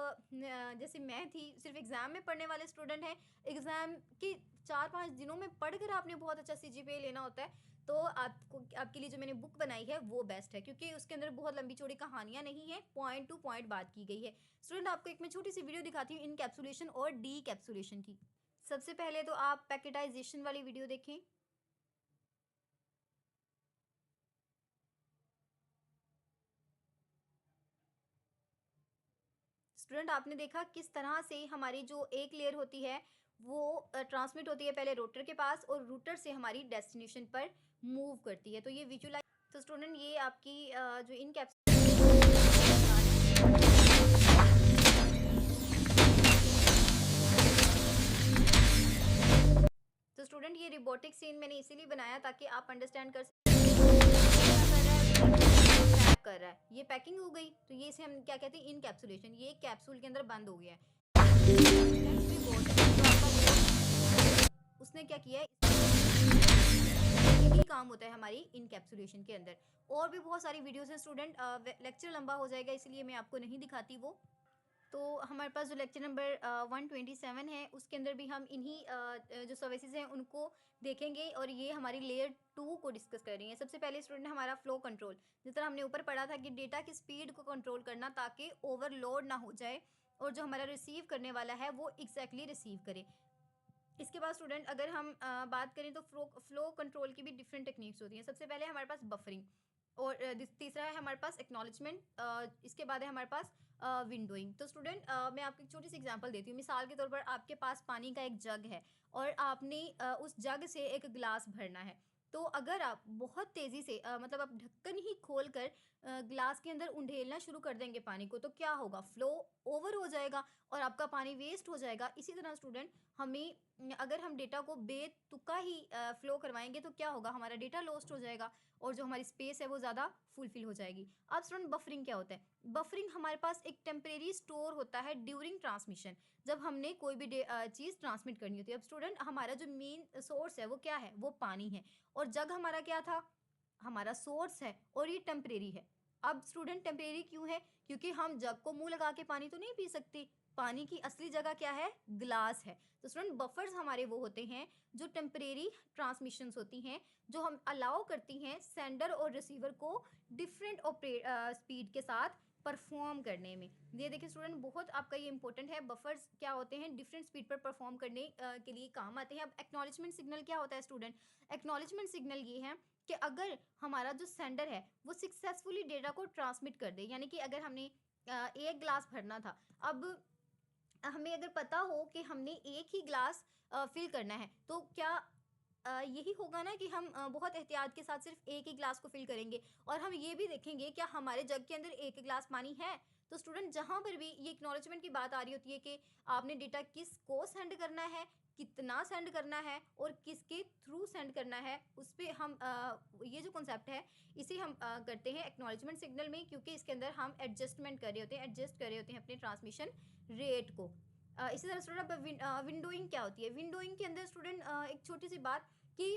जैसे मैं थी, सिर्फ एग्ज़ाम में पढ़ने वाले स्टूडेंट हैं, एग्ज़ाम के 4-5 दिनों में पढ़कर आपने बहुत अच्छा CGPA लेना होता है, तो आपको, आपके लिए जो मैंने बुक बनाई है वो बेस्ट है, क्योंकि उसके अंदर बहुत लंबी चौड़ी कहानियां नहीं है, पॉइंट टू पॉइंट बात की गई है। स्टूडेंट आपको एक मैं छोटी सी वीडियो दिखाती हूँ इनकैप्सुलेशन और डी कैप्सुलेशन की। सबसे पहले तो आप पैकेटाइजेशन वाली वीडियो देखें। स्टूडेंट आपने देखा किस तरह से हमारी जो एक लेयर होती है वो ट्रांसमिट होती है पहले रूटर के पास और रूटर से हमारी डेस्टिनेशन पर मूव करती है। तो ये विजुलाइज, तो स्टूडेंट ये आपकी जो इनकैप्सुलेशन, तो स्टूडेंट ये रोबोटिक सीन मैंने इसीलिए बनाया ताकि आप अंडरस्टैंड कर सकें कर रहा है। ये पैकिंग हो गई तो ये इसे हम क्या कहते हैं, इनकैप्सुलेशन। ये कैप्सूल के अंदर बंद हो गया है। उसने क्या किया है, यही काम होता है हमारी इनकैप्सुलेशन के अंदर। और भी बहुत सारी वीडियोस हैं स्टूडेंट, लेक्चर लंबा हो जाएगा इसलिए मैं आपको नहीं दिखाती वो। तो हमारे पास जो लेक्चर नंबर 127 है उसके अंदर भी हम इन्हीं जो सर्विसेज हैं उनको देखेंगे और ये हमारी लेयर 2 को डिस्कस कर रही हैं। सबसे पहले स्टूडेंट हमारा फ्लो कंट्रोल, जिस तरह हमने ऊपर पढ़ा था कि डेटा की स्पीड को कंट्रोल करना ताकि ओवरलोड ना हो जाए और जो हमारा रिसीव करने वाला है वो एग्जैक्टली रिसीव करे। इसके बाद स्टूडेंट अगर हम बात करें तो फ्लो कंट्रोल की भी डिफरेंट टेक्निक्स होती हैं। सबसे पहले हमारे पास बफरिंग और तीसरा है हमारे पास एक्नॉलेजमेंट, इसके बाद है हमारे पास विंडोइंग। तो स्टूडेंट मैं आपको एक छोटी सी एग्जांपल देती हूँ। मिसाल के तौर पर आपके पास पानी का एक जग है और आपने उस जग से एक गिलास भरना है। तो अगर आप बहुत तेज़ी से मतलब आप ढक्कन ही खोल कर ग्लास के अंदर उंडेलना शुरू कर देंगे पानी को, तो क्या होगा, फ्लो ओवर हो जाएगा और आपका पानी वेस्ट हो जाएगा। इसी तरह स्टूडेंट हमें अगर हम डेटा को बेतुका ही फ्लो करवाएंगे तो क्या होगा, हमारा डेटा लॉस्ट हो जाएगा और जो हमारी स्पेस है वो ज़्यादा फुलफिल हो जाएगी। अब स्टूडेंट बफरिंग क्या होता है, बफरिंग हमारे पास एक टेम्परेरी स्टोर होता है ड्यूरिंग ट्रांसमिशन, जब हमने कोई भी चीज़ ट्रांसमिट करनी होती है। अब स्टूडेंट हमारा जो मेन सोर्स है वो क्या है, वो पानी है और जग हमारा क्या था, हमारा सोर्स है और ये टेम्परेरी है। अब स्टूडेंट टेम्परेरी क्यों है, क्योंकि हम जग को मुंह लगा के पानी तो नहीं पी सकते, पानी की असली जगह क्या है, ग्लास है। तो स्टूडेंट बफर्स हमारे वो होते हैं जो टेम्परेरी ट्रांसमिशंस होती हैं, जो हम अलाउ करती हैं सेंडर और रिसीवर को डिफरेंट स्पीड के साथ परफॉर्म करने में। ये देखिए स्टूडेंट बहुत आपका ये इंपॉर्टेंट है, बफर्स क्या होते हैं, डिफरेंट स्पीड पर परफॉर्म करने के लिए काम आते हैं। अब एक्नॉलेजमेंट सिग्नल क्या होता है स्टूडेंट, एक्नॉलेजमेंट सिग्नल ये है कि अगर हमारा जो सेंडर है वो सक्सेसफुली डेटा को ट्रांसमिट कर दे, यानी कि अगर हमने एक ग्लास भरना था। अब हमें अगर पता हो कि हमने एक ही ग्लास फिल करना है, तो क्या यही होगा ना कि हम बहुत एहतियात के साथ सिर्फ एक ही ग्लास को फिल करेंगे और हम ये भी देखेंगे क्या हमारे जग के अंदर एक गिलास पानी है। तो स्टूडेंट जहाँ पर भी ये एक्नॉलेजमेंट की बात आ रही होती है कि आपने डेटा किसको सेंड करना है, कितना सेंड करना है और किसके थ्रू सेंड करना है, उस पर हम ये जो कॉन्सेप्ट है इसे हम करते हैं एक्नॉलेजमेंट सिग्नल में, क्योंकि इसके अंदर हम एडजस्टमेंट कर रहे होते हैं, एडजस्ट कर रहे होते हैं अपने ट्रांसमिशन रेट को। इसी तरह स्टूडेंट विंडोइंग क्या होती है? विंडोइंग के अंदर स्टूडेंट एक छोटी सी बात कि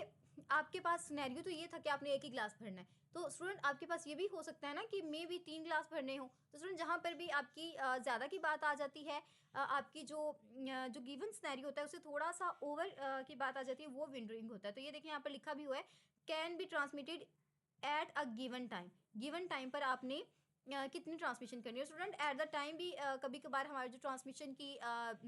आपके पास सिनेरियो तो ये था कि आपने एक ही ग्लास भरना है, तो स्टूडेंट आपके पास ये भी हो सकता है ना कि मे भी 3 ग्लास भरने हो। तो स्टूडेंट जहाँ पर भी आपकी ज़्यादा की बात आ जाती है, आपकी जो गिवन सिनेरियो होता है उससे थोड़ा सा ओवर की बात आ जाती है, वो विंडोइंग होता है। तो ये देखिए यहाँ पर लिखा भी हुआ है, can be transmitted at a given time. Given time पर आपने कितनी ट्रांसमिशन करनी है। स्टूडेंट एट द टाइम भी कभी कभार हमारे जो ट्रांसमिशन की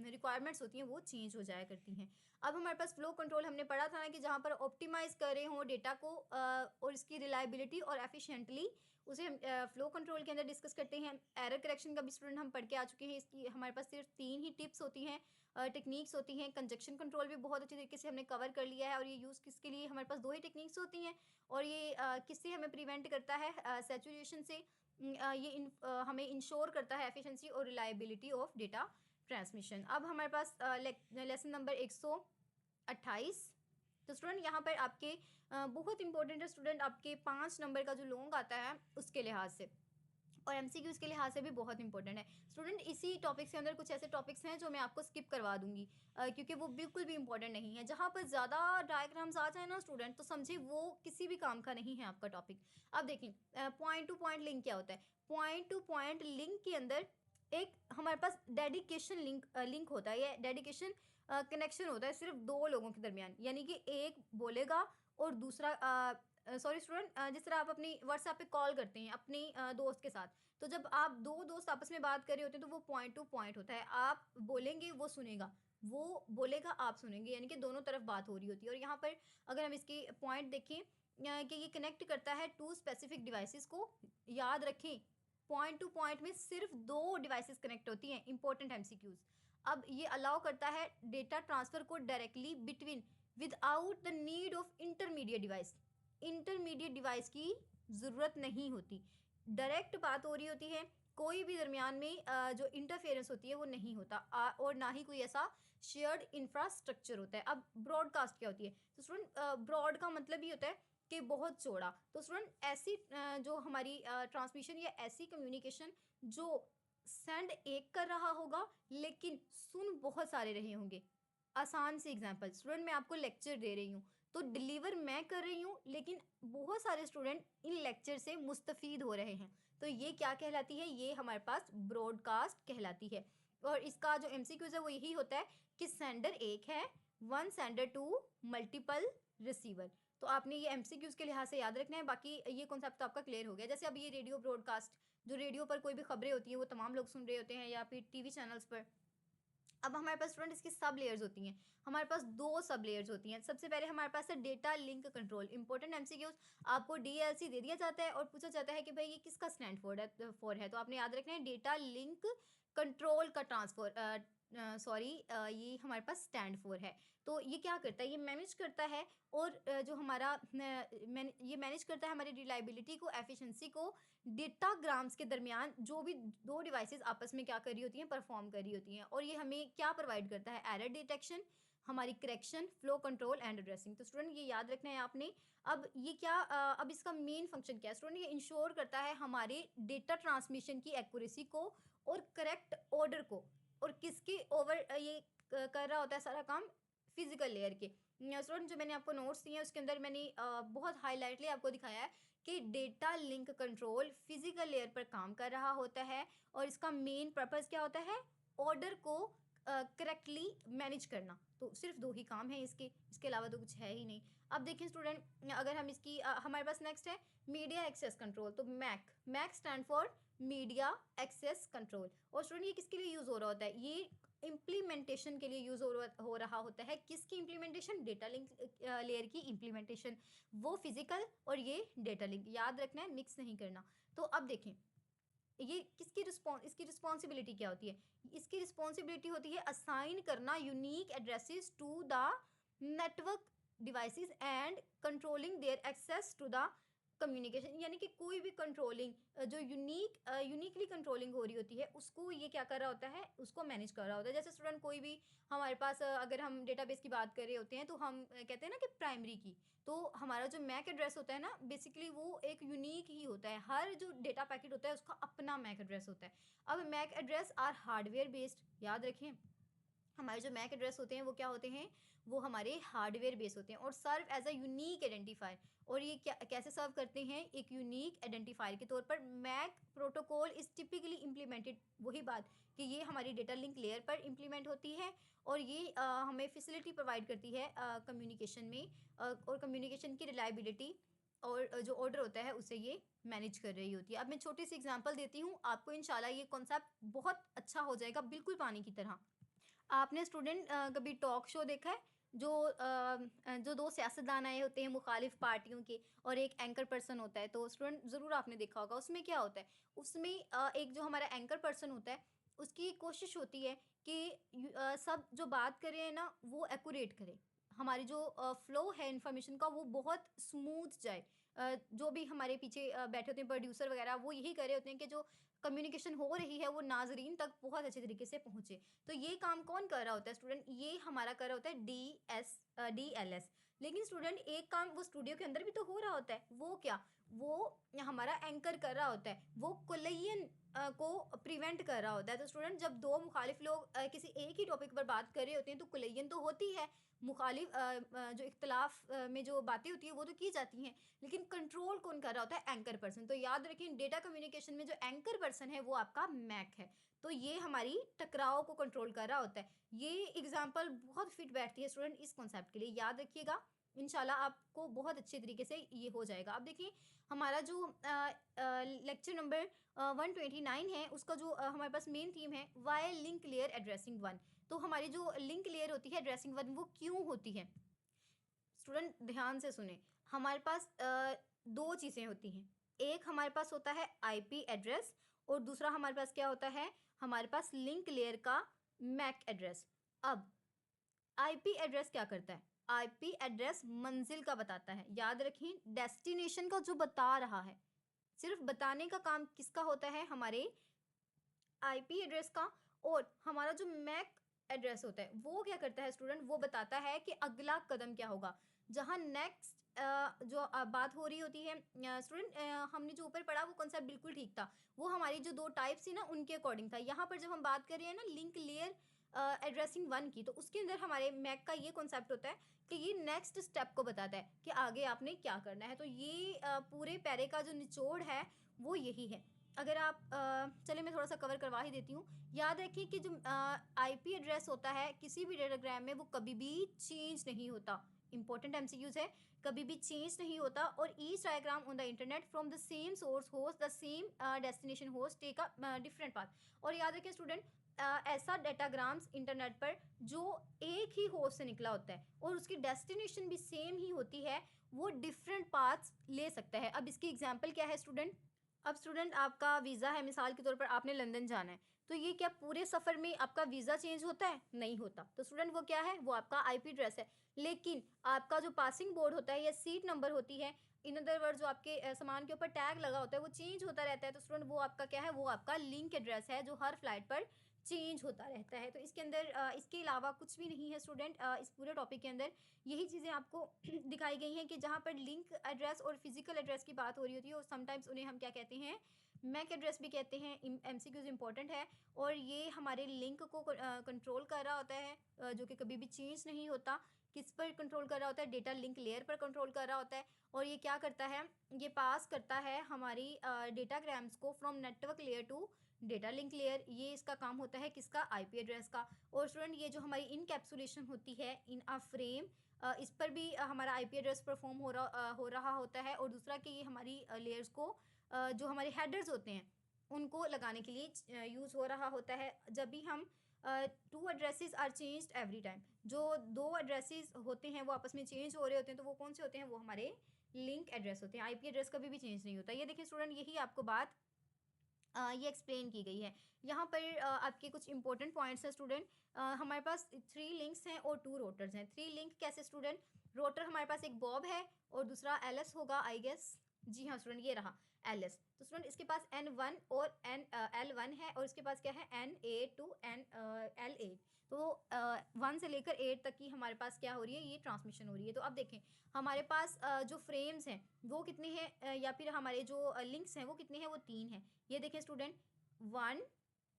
रिक्वायरमेंट्स होती हैं वो चेंज हो जाया करती हैं। अब हमारे पास फ्लो कंट्रोल हमने पढ़ा था ना कि जहाँ पर ऑप्टिमाइज कर रहे हों डेटा को और इसकी रिलायबिलिटी और एफिशिएंटली, उसे हम फ्लो कंट्रोल के अंदर डिस्कस करते हैं। एरर करेक्शन का भी स्टूडेंट हम पढ़ के आ चुके हैं। इसकी हमारे पास सिर्फ 3 ही टिप्स होती हैं, टेक्निक्स होती हैं। कंजक्शन कंट्रोल भी बहुत अच्छे तरीके से हमने कवर कर लिया है और ये यूज़ किसके लिए, हमारे पास 2 ही टेक्निक्स होती हैं और ये किससे हमें प्रिवेंट करता है, सैचुरेशन से। हमें इंश्योर करता है एफिशिएंसी और रिलायबिलिटी ऑफ डेटा ट्रांसमिशन। अब हमारे पास लेसन नंबर 128। तो स्टूडेंट यहाँ पर आपके बहुत इंपॉर्टेंट है स्टूडेंट, आपके 5 नंबर का जो लॉन्ग आता है उसके लिहाज से और एमसीक्यूज के लिहाज से भी बहुत इंपॉर्टेंट है स्टूडेंट। इसी टॉपिक के अंदर कुछ ऐसे टॉपिक्स हैं जो मैं आपको स्किप करवा दूंगी, क्योंकि वो बिल्कुल भी इंपॉर्टेंट नहीं है। जहाँ पर ज़्यादा डायग्राम्स आ जाए ना स्टूडेंट, तो समझे वो किसी भी काम का नहीं है आपका टॉपिक। अब देखिए पॉइंट टू पॉइंट लिंक क्या होता है। पॉइंट टू पॉइंट लिंक के अंदर एक हमारे पास डेडिकेशन लिंक होता है, या डेडिकेशन कनेक्शन होता है सिर्फ 2 लोगों के दरमियान, यानी कि एक बोलेगा और दूसरा सॉरी स्टूडेंट, जिस तरह आप अपनी व्हाट्सएप पे कॉल करते हैं अपनी दोस्त के साथ, तो जब आप 2 दोस्त आपस में बात कर रहे होते हैं तो वो पॉइंट टू पॉइंट होता है। आप बोलेंगे वो सुनेगा, वो बोलेगा आप सुनेंगे, यानी कि दोनों तरफ बात हो रही होती है। और यहाँ पर अगर हम इसके पॉइंट देखें कि ये कनेक्ट करता है 2 स्पेसिफिक डिवाइसेस को। याद रखें पॉइंट टू पॉइंट में सिर्फ 2 डिवाइसेस कनेक्ट होती हैं, इंपॉर्टेंट एमसीक्यूज। अब ये अलाउ करता है डेटा ट्रांसफर को directly between without the need of intermediate device. Intermediate device की ज़रूरत नहीं होती, डायरेक्ट बात हो रही होती है, कोई भी दरमियान में जो इंटरफेरेंस होती है वो नहीं होता, और ना ही कोई ऐसा शेयर्ड इंफ्रास्ट्रक्चर होता है। अब ब्रॉडकास्ट क्या होती है? तो स्टूडेंट ब्रॉड का मतलब ही होता है कि बहुत चौड़ा। तो स्टूडेंट ऐसी जो हमारी ट्रांसमिशन या ऐसी कम्युनिकेशन जो सेंड एक कर रहा होगा लेकिन सुन बहुत सारे रहे होंगे। आसान से एग्जांपल स्टूडेंट, मैं आपको लेक्चर दे रही हूँ तो डिलीवर मैं कर रही हूँ, लेकिन बहुत सारे स्टूडेंट इन लेक्चर से मुस्तफ़ीद हो रहे हैं, तो ये क्या कहलाती है? ये हमारे पास ब्रॉडकास्ट कहलाती है। और इसका जो एमसीक्यूज है वो यही होता है कि सेंडर एक है, one sender to multiple receiver. तो आपने ये एमसीक्यूज के लिहाज से याद रखना है। बाकी ये कॉन्सेप्ट तो आपका क्लियर हो गया। जैसे अब ये रेडियो ब्रॉडकास्ट, जो रेडियो पर कोई भी खबरें होती हैं वो तमाम लोग सुन रहे होते हैं या फिर टीवी चैनल्स पर। अब हमारे पास स्टूडेंट इसकी सब लेयर्स होती हैं। हमारे पास 2 सब लेयर्स होती हैं। सबसे पहले हमारे पास है data link control. Important MCQs, आपको डीएलसी दे दिया जाता है और पूछा जाता है कि भाई ये किसका स्टैंड फॉर है, तो आपने याद रखना है डेटा लिंक कंट्रोल का ट्रांसफर सॉरी ये हमारे पास स्टैंड फॉर है। तो ये क्या करता है? ये मैनेज करता है और जो हमारा ये मैनेज करता है हमारी रिलायबिलिटी को, एफिशिएंसी को, डेटा ग्राम्स के दरमियान जो भी 2 डिवाइसेस आपस में क्या कर रही होती हैं, परफॉर्म कर रही होती हैं। और ये हमें क्या प्रोवाइड करता है? एरर डिटेक्शन, हमारी correction, flow control and addressing. तो स्टूडेंट ये याद रखना है आपने। अब ये क्या अब इसका मेन फंक्शन क्या है स्टूडेंट? ये इंश्योर करता है हमारे डेटा ट्रांसमिशन की एक्यूरेसी को और करेक्ट ऑर्डर को। और किसके ओवर ये कर रहा होता है सारा काम? फिजिकल लेयर के। स्टूडेंट जो मैंने आपको नोट्स दिए हैं उसके अंदर मैंने बहुत हाईलाइटली आपको दिखाया है कि data link control physical layer पर काम कर रहा होता है और इसका मेन पर्पस क्या होता है? ऑर्डर को करेक्टली मैनेज करना। तो सिर्फ 2 ही काम है इसके अलावा तो कुछ है ही नहीं। अब देखिए स्टूडेंट, अगर हम इसकी हमारे पास नेक्स्ट है मीडिया एक्सेस कंट्रोल। तो MAC stand for media access control. और स्टूडेंट ये किसके लिए यूज़ हो रहा होता है? ये इम्प्लीमेंटेशन के लिए यूज़ हो रहा होता है। किसकी इम्प्लीमेंटेशन? डेटा लिंक लेयर की इम्प्लीमेंटेशन। वो फिजिकल और ये डेटा लिंक, याद रखना है, मिक्स नहीं करना। तो अब देखें ये इसकी रिस्पॉन्सिबिलिटी क्या होती है? इसकी रिस्पॉन्सिबिलिटी होती है असाइन करना unique addresses to the network devices and controlling their access to the communication. यानी कि कोई भी कंट्रोलिंग जो यूनिकली कंट्रोलिंग हो रही होती है उसको ये क्या कर रहा होता है, उसको मैनेज कर रहा होता है। जैसे स्टूडेंट कोई भी हमारे पास अगर हम डेटाबेस की बात कर रहे होते हैं तो हम कहते हैं ना कि प्राइमरी की, तो हमारा जो मैक एड्रेस होता है ना बेसिकली वो एक यूनिक ही होता है। हर जो डेटा पैकेट होता है उसका अपना मैक एड्रेस होता है। अब MAC address are hardware based, याद रखें हमारे जो मैक एड्रेस होते हैं वो क्या होते हैं, वो हमारे हार्डवेयर बेस होते हैं और serve as a unique identifier. और ये क्या कैसे सर्व करते हैं, एक यूनिक आइडेंटिफायर के तौर पर। MAC protocol is typically implemented, वही बात कि ये हमारी डेटा लिंक लेयर पर इम्प्लीमेंट होती है और ये हमें फैसिलिटी प्रोवाइड करती है कम्युनिकेशन में और कम्युनिकेशन की रिलायबिलिटी और जो ऑर्डर होता है उसे ये मैनेज कर रही होती है। अब मैं छोटी सी एग्जांपल देती हूँ आपको, इंशाल्लाह ये कॉन्सेप्ट बहुत अच्छा हो जाएगा, बिल्कुल पानी की तरह। आपने स्टूडेंट कभी टॉक शो देखा है? जो दो सियासतदान आए होते हैं मुखालिफ पार्टियों के और एक एंकर पर्सन होता है, तो स्टूडेंट ज़रूर आपने देखा होगा। उसमें क्या होता है, उसमें एक जो हमारा एंकर पर्सन होता है उसकी कोशिश होती है कि सब जो बात कर रहे हैं ना वो एक्यूरेट करें, हमारी जो फ्लो है इन्फॉर्मेशन का वो बहुत स्मूथ जाए। जो भी हमारे पीछे बैठे होते हैं प्रोड्यूसर वगैरह, वो यही कर रहे होते हैं कि जो कम्युनिकेशन हो रही है वो नाजरीन तक बहुत अच्छे तरीके से पहुंचे। तो ये काम कौन कर रहा होता है स्टूडेंट, ये हमारा कर रहा होता है DLS। लेकिन स्टूडेंट एक काम वो स्टूडियो के अंदर भी तो हो रहा होता है, वो क्या, वो हमारा एंकर कर रहा होता है, वो कोलिजन को प्रिवेंट कर रहा होता है। तो स्टूडेंट जब दो मुखालिफ लोग किसी एक ही टॉपिक पर बात कर रहे होते हैं तो कोलिजन तो होती है, मुखालिफ जो इख्तलाफ में जो बातें होती है वो तो की जाती हैं, लेकिन कंट्रोल कौन कर रहा होता है, एंकर पर्सन। तो याद रखें डेटा कम्युनिकेशन में जो एंकर पर्सन है वो आपका मैक है, तो ये हमारी टकराव को कंट्रोल कर रहा होता है। ये एग्जांपल बहुत फिट बैठती है स्टूडेंट इस कॉन्सेप्ट के लिए, याद रखिएगा, इंशाल्लाह आपको बहुत अच्छे तरीके से ये हो जाएगा। अब देखिए हमारा जो लेक्चर नंबर 129 है उसका जो हमारे पास मेन थीम है why link layer addressing one. तो हमारी जो लिंक लेयर होती है एड्रेसिंग वन वो क्यों होती है, स्टूडेंट ध्यान से सुने। हमारे पास दो चीज़ें होती हैं, एक हमारे पास होता है आईपी एड्रेस और दूसरा हमारे पास क्या होता है, हमारे पास लिंक लेयर का मैक एड्रेस। अब आईपी एड्रेस क्या करता है, आईपी एड्रेस मंजिल का बताता है, याद रखिए डेस्टिनेशन का जो बता रहा है, सिर्फ बताने का काम किसका होता है, हमारे आईपी एड्रेस का। और हमारा जो मैक एड्रेस होता है वो क्या करता है स्टूडेंट, वो बताता है कि अगला कदम क्या होगा, जहाँ नेक्स्ट जो बात हो रही होती है स्टूडेंट, हमने जो ऊपर पढ़ा वो कॉन्सेप्ट बिल्कुल ठीक था, वो हमारी जो दो टाइप्स थी ना उनके अकॉर्डिंग था। यहाँ पर जब हम बात कर रहे हैं ना लिंक लेयर एड्रेसिंग वन की, तो उसके अंदर हमारे मैक का ये कॉन्सेप्ट होता है कि ये नेक्स्ट स्टेप को बताता है कि आगे आपने क्या करना है। तो ये पूरे पैरे का जो निचोड़ है वो यही है। अगर आप चलिए मैं थोड़ा सा कवर करवा ही देती हूँ। याद रखिए कि जो आईपी एड्रेस होता है किसी भी डाटाग्राम में वो कभी भी चेंज नहीं होता, इंपॉर्टेंट एमसीक्यूज है, कभी भी चेंज नहीं होता। और each diagram on the internet from the same source host the same destination host take a different path. और याद रखिए स्टूडेंट ऐसा डाटाग्राम्स इंटरनेट पर जो एक ही होस्ट से निकला होता है और उसकी डेस्टिनेशन भी सेम ही होती है, वो डिफरेंट पाथ्स ले सकता है। अब इसकी एग्जांपल क्या है स्टूडेंट, अब स्टूडेंट आपका वीज़ा है, मिसाल के तौर पर आपने लंदन जाना है, तो ये क्या पूरे सफ़र में आपका वीज़ा चेंज होता है, नहीं होता। तो स्टूडेंट वो क्या है, वो आपका आईपी एड्रेस है। लेकिन आपका जो पासिंग बोर्ड होता है या सीट नंबर होती है, इन अदर वर्ड जो आपके सामान के ऊपर टैग लगा होता है वो चेंज होता रहता है। तो स्टूडेंट वो आपका क्या है, वो आपका लिंक एड्रेस है जो हर फ्लाइट पर चेंज होता रहता है। तो इसके अंदर इसके अलावा कुछ भी नहीं है स्टूडेंट, इस पूरे टॉपिक के अंदर यही चीज़ें आपको दिखाई गई हैं कि जहाँ पर लिंक एड्रेस और फिजिकल एड्रेस की बात हो रही होती है और समटाइम्स उन्हें हम क्या कहते हैं, मैक एड्रेस भी कहते हैं। एमसीक्यूज इंपॉर्टेंट है और ये हमारे लिंक को कंट्रोल कर रहा होता है, जो कि कभी भी चेंज नहीं होता। किस पर कंट्रोल कर रहा होता है, डेटा लिंक लेयर पर कंट्रोल कर रहा होता है। और ये क्या करता है, ये पास करता है हमारी डेटाग्राम्स को from network layer to data link layer. ये इसका काम होता है किसका, आईपी एड्रेस का। और स्टूडेंट ये जो हमारी इनकैप्सुलेशन होती है इन अ फ्रेम, इस पर भी हमारा आईपी एड्रेस परफॉर्म हो रहा होता है। और दूसरा कि ये हमारी लेयर्स को जो हमारे हेडर्स होते हैं उनको लगाने के लिए यूज़ हो रहा होता है। जब भी हम two addresses are changed every time, जो दो एड्रेसेस होते हैं वो आपस में चेंज हो रहे होते हैं, तो वो कौन से होते हैं, वो हमारे लिंक एड्रेस होते हैं। आईपी एड्रेस कभी भी चेंज नहीं होता। ये देखिए स्टूडेंट, यही आपको बात ये एक्सप्लेन की गई है। यहाँ पर आपके कुछ इंपॉर्टेंट पॉइंट्स हैं स्टूडेंट। हमारे पास 3 लिंक्स हैं और 2 रोटर्स हैं। 3 लिंक कैसे स्टूडेंट? रोटर हमारे पास एक बॉब है और दूसरा एलएस होगा आई गेस। जी हाँ स्टूडेंट, ये रहा एलएस। तो स्टूडेंट इसके पास N1 और L1 है और इसके पास क्या है N8 टू L8। तो 1 से लेकर 8 तक की हमारे पास क्या हो रही है, ये ट्रांसमिशन हो रही है। तो अब देखें हमारे पास जो फ्रेम्स हैं वो कितने हैं, या फिर हमारे जो लिंक्स हैं वो कितने हैं, वो 3 हैं। ये देखें स्टूडेंट 1,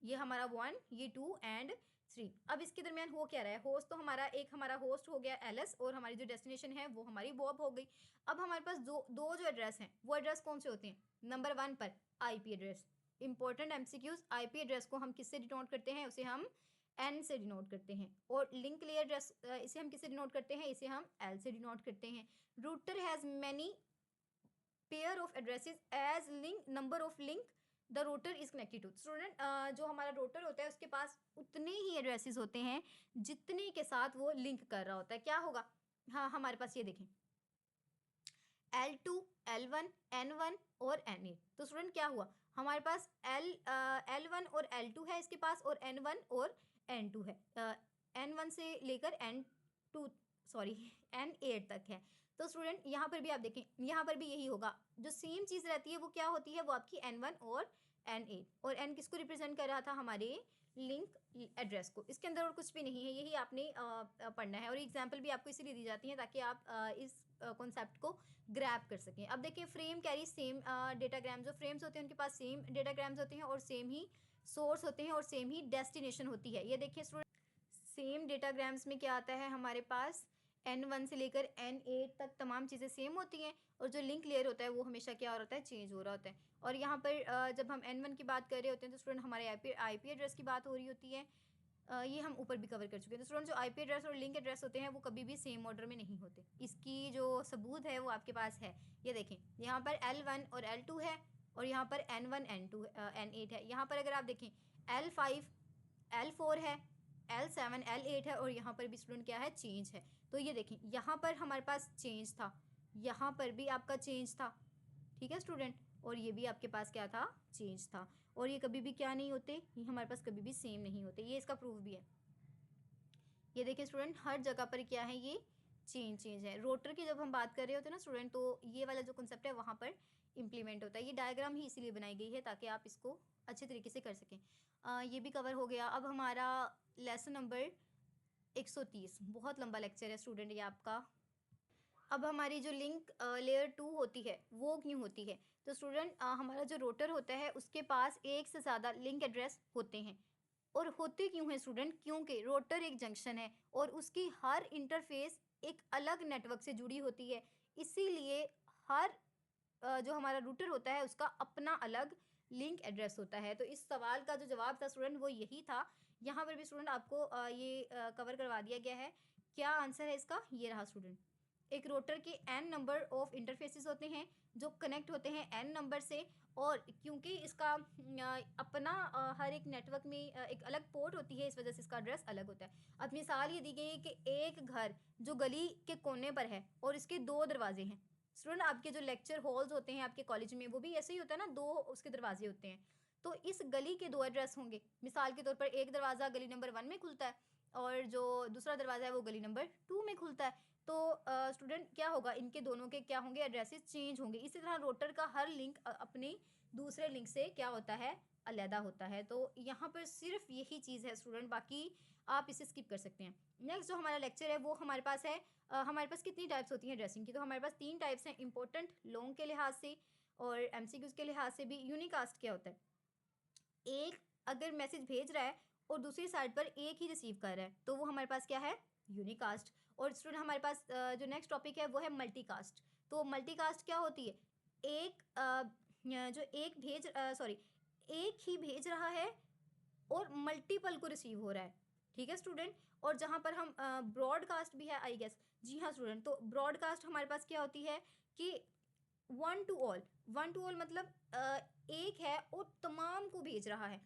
ये हमारा 1, ये 2 एंड 3। अब इसके दरमियान हो क्या रहा है, होस्ट तो हमारा एक हमारा होस्ट हो गया एलएस और हमारी जो डेस्टिनेशन है वो हमारी बॉब हो गई। अब हमारे पास दो जो एड्रेस हैं वो एड्रेस कौन से होते हैं? नंबर 1 पर IP address. Important MCQs, IP address को हम किससे डिनोट करते हैं? उसे हम एन से डिनोट करते हैं। और लिंक लेयर एड्रेस इसे हम किससे डिनोट करते हैं? इसे हम एल से डिनोट करते हैं। Router has many pair of addresses as link number of link the router is connected to. Student जो हमारा रोटर होता है उसके पास उतने ही एड्रेसेस होते हैं जितने के साथ वो लिंक कर रहा होता है। क्या होगा? हाँ हमारे पास ये देखें L2, L1, N1 और N8। तो स्टूडेंट क्या हुआ, हमारे पास L1 और L2 है इसके पास और N1 और N2 है। N1 से लेकर N2 सॉरी N8 तक है। तो स्टूडेंट यहाँ पर भी आप देखें, यहाँ पर भी यही होगा। जो सेम चीज़ रहती है वो क्या होती है, वो आपकी N1 और N8। और N किसको रिप्रेजेंट कर रहा था? हमारे लिंक एड्रेस को। इसके अंदर और कुछ भी नहीं है, यही आपने पढ़ना है। और एग्जाम्पल भी आपको इसीलिए दी जाती है ताकि आप इस कॉन्सेप्ट को ग्रैब कर सकें। अब देखिए फ्रेम कैरी सेम डेटाग्राम। जो फ्रेम्स होते हैं उनके पास सेम डेटाग्राम्स होते हैं और सेम ही सोर्स होते हैं और सेम ही डेस्टिनेशन होती है। ये देखिए स्टूडेंट सेम डेटाग्राम्स में क्या आता है, हमारे पास N1 से लेकर N8 तक तमाम चीज़ें सेम होती हैं और जो लिंक लेयर होता है वो हमेशा क्या हो रहा होता है, चेंज हो रहा होता है। और यहाँ पर जब हम N1 की बात कर रहे होते हैं तो स्टूडेंट हमारे आईपी एड्रेस की बात हो रही होती है। ये हम ऊपर भी कवर कर चुके हैं। तो स्टूडेंट जो आईपी एड्रेस और लिंक एड्रेस होते हैं वो कभी भी सेम ऑर्डर में नहीं होते। इसकी जो सबूत है वो आपके पास है। ये देखें यहाँ पर L1 और L2 है और यहाँ पर N1 N2 N8 है। यहाँ पर अगर आप देखें L5 L4 है, L7 L8 है और यहाँ पर भी स्टूडेंट क्या है, चेंज है। तो ये देखें यहाँ पर हमारे पास चेंज था, यहाँ पर भी आपका चेंज था, ठीक है स्टूडेंट, और ये भी आपके पास क्या था, चेंज था। और ये कभी भी क्या नहीं होते, ये हमारे पास कभी भी सेम नहीं होते। ये इसका प्रूफ भी है। ये देखिए स्टूडेंट हर जगह पर क्या है, ये चेंज है। रोटर की जब हम बात कर रहे होते हैं ना स्टूडेंट, तो ये वाला जो कॉन्सेप्ट है वहाँ पर इम्प्लीमेंट होता है। ये डायग्राम ही इसीलिए बनाई गई है ताकि आप इसको अच्छे तरीके से कर सकें। ये भी कवर हो गया। अब हमारा लेसन नंबर 130, बहुत लंबा लेक्चर है स्टूडेंट ये आपका। अब हमारी जो लिंक लेयर 2 होती है वो क्यों होती है? तो स्टूडेंट हमारा जो रोटर होता है उसके पास एक से ज़्यादा लिंक एड्रेस होते हैं। और होते क्यों हैं स्टूडेंट? क्योंकि रोटर एक जंक्शन है और उसकी हर इंटरफेस एक अलग नेटवर्क से जुड़ी होती है। इसीलिए हर जो हमारा रूटर होता है उसका अपना अलग लिंक एड्रेस होता है। तो इस सवाल का जो जवाब था स्टूडेंट वो यही था। यहाँ पर भी स्टूडेंट आपको ये कवर करवा दिया गया है। क्या आंसर है इसका? ये रहा स्टूडेंट। एक रोटर के n नंबर ऑफ इंटरफेसेस होते हैं जो कनेक्ट होते हैं n नंबर से। और क्योंकि इसका अपना हर एक नेटवर्क में एक अलग पोर्ट होती है, इस वजह से इसका एड्रेस अलग होता है। अब मिसाल ये दी गई है कि एक घर जो गली के कोने पर है और इसके 2 दरवाजे हैं। स्टूडेंट आपके जो लेक्चर हॉल्स होते हैं आपके कॉलेज में वो भी ऐसे ही होता है ना, 2 उसके दरवाजे होते हैं। तो इस गली के 2 एड्रेस होंगे। मिसाल के तौर पर एक दरवाज़ा गली नंबर 1 में खुलता है और जो दूसरा दरवाज़ा है वो गली नंबर 2 में खुलता है। तो स्टूडेंट क्या होगा, इनके दोनों के क्या होंगे, एड्रेसेस चेंज होंगे। इसी तरह रोटर का हर लिंक अपने दूसरे लिंक से क्या होता है, अलहदा होता है। तो यहाँ पर सिर्फ यही चीज़ है स्टूडेंट, बाकी आप इसे स्किप कर सकते हैं। नेक्स्ट जो हमारा लेक्चर है वो हमारे पास है हमारे पास कितनी टाइप्स होती हैं ड्रेसिंग की? तो हमारे पास 3 टाइप्स हैं, इंपॉर्टेंट लॉन्ग के लिहाज से और एमसीक्यूज के लिहाज से भी। यूनिकास्ट क्या होता है? एक अगर मैसेज भेज रहा है और दूसरी साइड पर एक ही रिसीव कर रहा है तो वो हमारे पास क्या है, यूनिकास्ट। और स्टूडेंट हमारे पास जो नेक्स्ट टॉपिक है वो है मल्टीकास्ट। तो मल्टीकास्ट क्या होती है? एक जो एक ही भेज रहा है और मल्टीपल को रिसीव हो रहा है, ठीक है स्टूडेंट। और जहाँ पर हम ब्रॉडकास्ट भी है आई गेस। जी हाँ स्टूडेंट, तो ब्रॉडकास्ट हमारे पास क्या होती है कि 1 to all। 1 to all मतलब एक है और तमाम को भेज रहा है।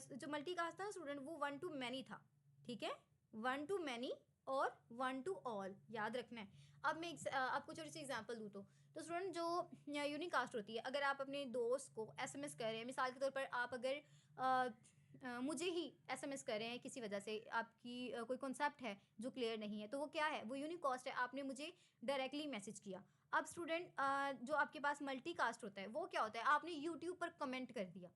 जो मल्टीकास्ट था स्टूडेंट वो 1 to many था, ठीक है, 1 to many और वन टू ऑल, याद रखना है। अब मैं आपको छोटी सी एग्जांपल दूँ तो स्टूडेंट जो यूनिकास्ट होती है, अगर आप अपने दोस्त को एसएमएस कर रहे हैं, मिसाल के तौर पर आप अगर मुझे ही एसएमएस कर रहे हैं किसी वजह से, आपकी कोई कॉन्सेप्ट है जो क्लियर नहीं है, तो वो क्या है, वो यूनिकास्ट है, आपने मुझे डायरेक्टली मैसेज किया। अब स्टूडेंट जो आपके पास मल्टी कास्ट होता है वो क्या होता है, आपने यूट्यूब पर कमेंट कर दिया,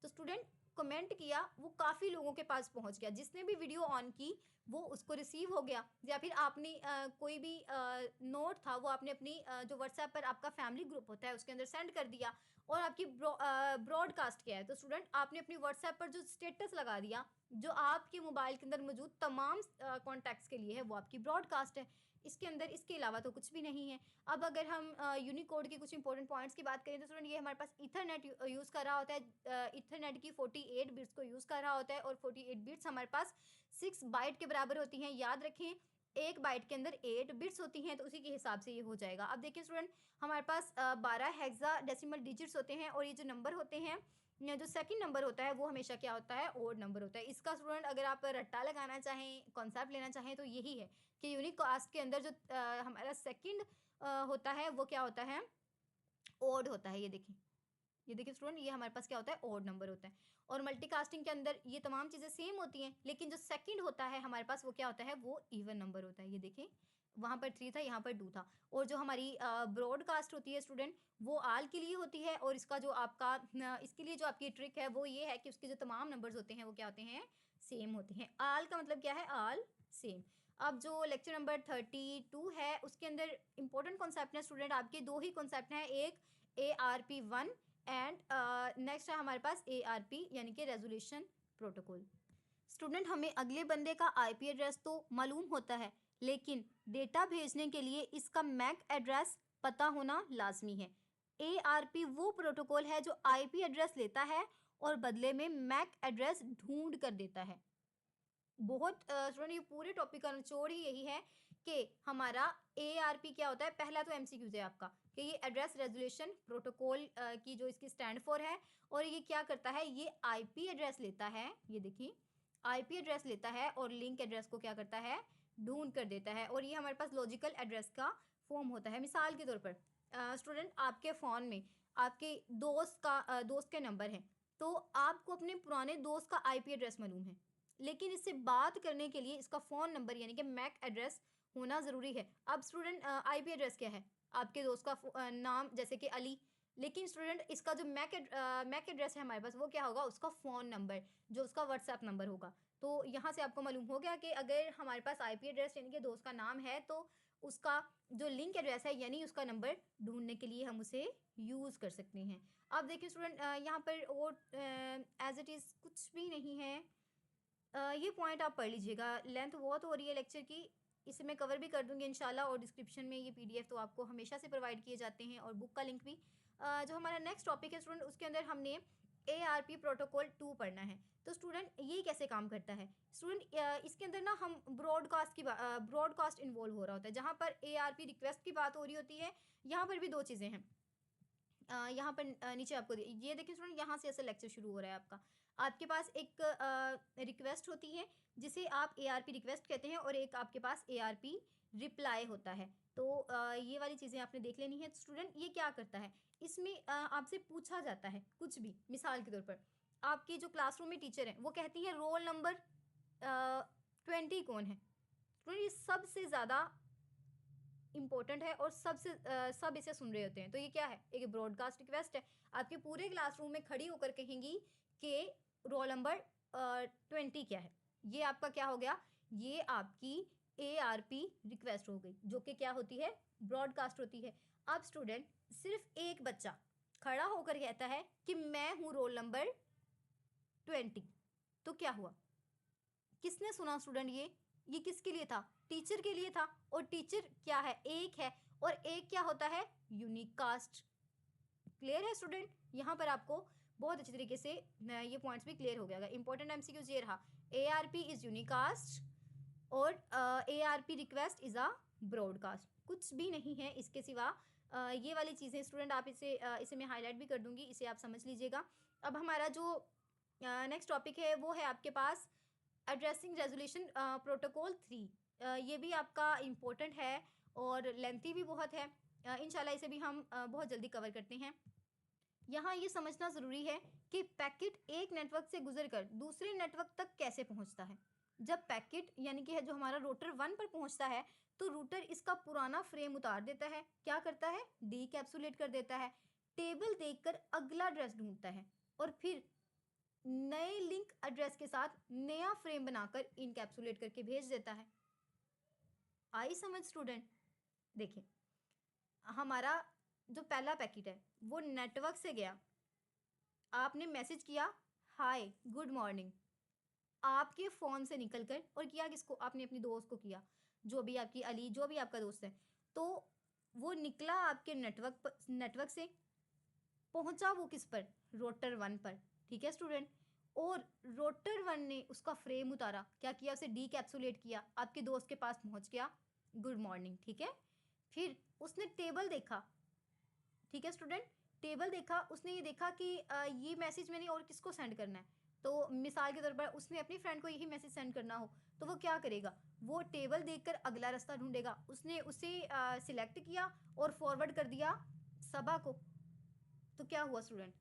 तो स्टूडेंट कमेंट किया, वो काफ़ी लोगों के पास पहुंच गया, जिसने भी वीडियो ऑन की वो उसको रिसीव हो गया, या फिर आपने कोई भी नोट था वो आपने अपनी जो व्हाट्सएप पर आपका फैमिली ग्रुप होता है उसके अंदर सेंड कर दिया, और आपकी ब्रॉडकास्ट किया है, तो स्टूडेंट आपने अपनी व्हाट्सएप पर जो स्टेटस लगा दिया, जो आपके मोबाइल के अंदर मौजूद तमाम कॉन्टैक्ट्स के लिए है, वो आपकी ब्रॉडकास्ट है। इसके अंदर इसके अलावा तो कुछ भी नहीं है। अब अगर हम यूनिकोड के कुछ इंपॉर्टेंट पॉइंट्स की बात करें तो स्टूडेंट ये हमारे पास इथरनेट यूज़ कर रहा होता है, इथरनेट की 48 बिट्स को यूज़ कर रहा होता है, और 48 बिट्स हमारे पास 6 बाइट के बराबर होती हैं। याद रखें, एक बाइट के अंदर 8 बिट्स होती हैं, तो उसी के हिसाब से ये हो जाएगा। अब देखिए स्टूडेंट, हमारे पास 12 हेक्सा डेसिमल डिजिट्स होते हैं, और ये जो नंबर होते हैं, जो सेकंड नंबर होता है वो हमेशा क्या होता है, ओड नंबर होता है। इसका स्टूडेंट अगर आप रट्टा लगाना चाहें, कॉन्सेप्ट लेना चाहें, तो यही है कि यूनिक कास्ट के अंदर जो हमारा सेकंड होता है वो क्या होता है, ओड होता है। ये देखिए स्टूडेंट, ये हमारे पास क्या होता है, ओड नंबर होता है। और मल्टीकास्टिंग के अंदर ये तमाम चीज़ें सेम होती हैं, लेकिन जो सेकंड होता है हमारे पास वो क्या होता है, वो इवन नंबर होता है। ये देखें, वहाँ पर 3 था, यहाँ पर 2 था। और जो हमारी ब्रॉडकास्ट होती है स्टूडेंट, वो आल के लिए होती है, और इसका जो आपका इसके लिए जो आपकी ट्रिक है वो ये है कि उसके जो तमाम नंबर्स होते हैं वो क्या होते हैं, सेम होते हैं। आल का मतलब क्या है, आल सेम। अब जो लेक्चर नंबर 32 है उसके अंदर इंपॉर्टेंट कॉन्सेप्ट है स्टूडेंट, आपके 2 ही कॉन्सेप्ट हैं, एक ARP1 एंड नेक्स्ट है हमारे पास ARP यानी कि रेजोल्यूशन प्रोटोकॉल। स्टूडेंट, हमें अगले बंदे का IP एड्रेस तो मालूम होता है, लेकिन डेटा भेजने के लिए इसका मैक एड्रेस पता होना लाजमी है। ARP वो प्रोटोकॉल है जो IP एड्रेस लेता है और बदले में मैक एड्रेस ढूंढ कर देता है। बहुत स्टूडेंट, ये पूरे टॉपिक का निचोड़ ही यही है कि हमारा ARP क्या होता है। पहला तो MCQ है आपका कि ये एड्रेस रेजोल्यूशन प्रोटोकॉल की जो इसकी स्टैंड फॉर है, और ये क्या करता है, ये IP एड्रेस लेता है, ये देखिए IP एड्रेस लेता है और लिंक एड्रेस को क्या करता है, ढूंढ कर देता है, और ये हमारे पास लॉजिकल एड्रेस का फॉर्म होता है। मिसाल के तौर पर स्टूडेंट, आपके फ़ोन में आपके दोस्त के नंबर हैं, तो आपको अपने पुराने दोस्त का IP एड्रेस मालूम है, लेकिन इससे बात करने के लिए इसका फ़ोन नंबर यानी कि मैक एड्रेस होना ज़रूरी है। अब स्टूडेंट, IP एड्रेस क्या है, आपके दोस्त का नाम जैसे कि अली, लेकिन स्टूडेंट इसका जो मैक एड्रेस है हमारे पास वो क्या होगा, उसका फ़ोन नंबर, जो उसका व्हाट्सएप नंबर होगा। तो यहाँ से आपको मालूम हो गया कि अगर हमारे पास IP एड्रेस यानी कि दोस्त का नाम है, तो उसका जो लिंक एड्रेस है यानी उसका नंबर ढूंढने के लिए हम उसे यूज़ कर सकते हैं। अब देखिए स्टूडेंट, यहाँ पर और एज इट इज़ कुछ भी नहीं है। ये पॉइंट आप पढ़ लीजिएगा, लेंथ बहुत हो रही है लेक्चर की, इसे मैं कवर भी कर दूंगी इंशाल्लाह, और डिस्क्रिप्शन में ये PDF तो आपको हमेशा से प्रोवाइड किए जाते हैं, और बुक का लिंक भी। जो हमारा नेक्स्ट टॉपिक है स्टूडेंट, उसके अंदर हमने ARP प्रोटोकॉल 2 पढ़ना है। तो स्टूडेंट, ये कैसे काम करता है स्टूडेंट, इसके अंदर ना हम ब्रॉडकास्ट इन्वॉल्व हो रहा होता है, जहाँ पर ARP रिक्वेस्ट की बात हो रही होती है। यहाँ पर भी 2 चीज़ें हैं। यहाँ पर नीचे आपको ये देखिए स्टूडेंट, यहाँ से ऐसा लेक्चर शुरू हो रहा है आपका। आपके पास एक रिक्वेस्ट होती है जिसे आप ARP रिक्वेस्ट कहते हैं, और एक आपके पास ARP रिप्लाई होता है। तो ये वाली चीज़ें आपने देख लेनी है। स्टूडेंट, ये क्या करता है, इसमें आपसे पूछा जाता है कुछ भी। मिसाल के तौर पर आपकी जो क्लासरूम में टीचर है वो कहती है रोल नंबर 20 कौन है। स्टूडेंट, ये सबसे ज़्यादा इंपॉर्टेंट है, और सब इसे सुन रहे होते हैं। तो ये क्या है, एक ब्रॉडकास्ट रिक्वेस्ट है। आपके पूरे क्लासरूम में खड़ी होकर कहेंगी कि रोल नंबर 20 क्या है। ये आपका क्या हो गया, ये आपकी ARP रिक्वेस्ट हो गई, जो कि क्या होती है, ब्रॉडकास्ट होती है। अब स्टूडेंट, सिर्फ एक बच्चा खड़ा होकर कहता है कि मैं हूँ रोल नंबर 20, तो क्या हुआ, किसने सुना स्टूडेंट, ये किसके लिए था, टीचर के लिए था। और टीचर क्या है, एक है, और एक क्या होता है, यूनिक कास्ट। क्लियर है स्टूडेंट, यहाँ पर आपको बहुत अच्छी तरीके से ये पॉइंट्स भी क्लियर हो गया। इंपॉर्टेंट MCQs ये रहा, ARP इज यूनिकास्ट और ARP request is a broadcast, कुछ भी नहीं है इसके सिवा। ये वाली चीज़ें स्टूडेंट आप इसे मैं हाईलाइट भी कर दूंगी, इसे आप समझ लीजिएगा। अब हमारा जो नेक्स्ट टॉपिक है वो है आपके पास एड्रेसिंग रेजोल्यूशन प्रोटोकॉल 3। ये भी आपका इम्पोर्टेंट है और लेंथी भी बहुत है। इंशाल्लाह इसे भी हम बहुत जल्दी कवर करते हैं। यहाँ ये समझना ज़रूरी है कि पैकेट एक नेटवर्क से गुजरकर दूसरे नेटवर्क तक कैसे पहुँचता है। जब पैकेट यानी कि है जो हमारा रूटर 1 पर पहुँचता है, तो रूटर इसका पुराना फ्रेम उतार देता है। क्या करता है? डीकैप्सुलेट कर देता है। टेबल देखकर अगला एड्रेस ढूँढता है और फिर नए लिंक एड्रेस के साथ नया फ्रेम बनाकर इनकैप्सुलेट करके भेज देता है। आई समझ स्टूडेंट? देखिए, हमारा जो पहला पैकेट है वो नेटवर्क से गया। आपने मैसेज किया, हाय गुड मॉर्निंग, आपके फ़ोन से निकलकर, और किया किसको? आपने अपनी दोस्त को किया, जो भी आपकी अली, जो भी आपका दोस्त है। तो वो निकला आपके नेटवर्क से, पहुंचा वो किस पर? रोटर 1 पर। ठीक है स्टूडेंट? और रोटर 1 ने उसका फ्रेम उतारा, क्या किया? उसे डीकैप्सुलेट किया, आपके दोस्त के पास पहुंच गया, गुड मॉर्निंग। ठीक है? फिर उसने टेबल देखा। ठीक है स्टूडेंट? टेबल देखा, उसने ये देखा कि ये मैसेज मैंने और किसको सेंड करना है। तो मिसाल के तौर पर उसने अपनी फ्रेंड को यही मैसेज सेंड करना हो, तो वो क्या करेगा? वो टेबल देखकर अगला रास्ता ढूंढेगा। उसने उसे सिलेक्ट किया और फॉरवर्ड कर दिया सबा को। तो क्या हुआ स्टूडेंट?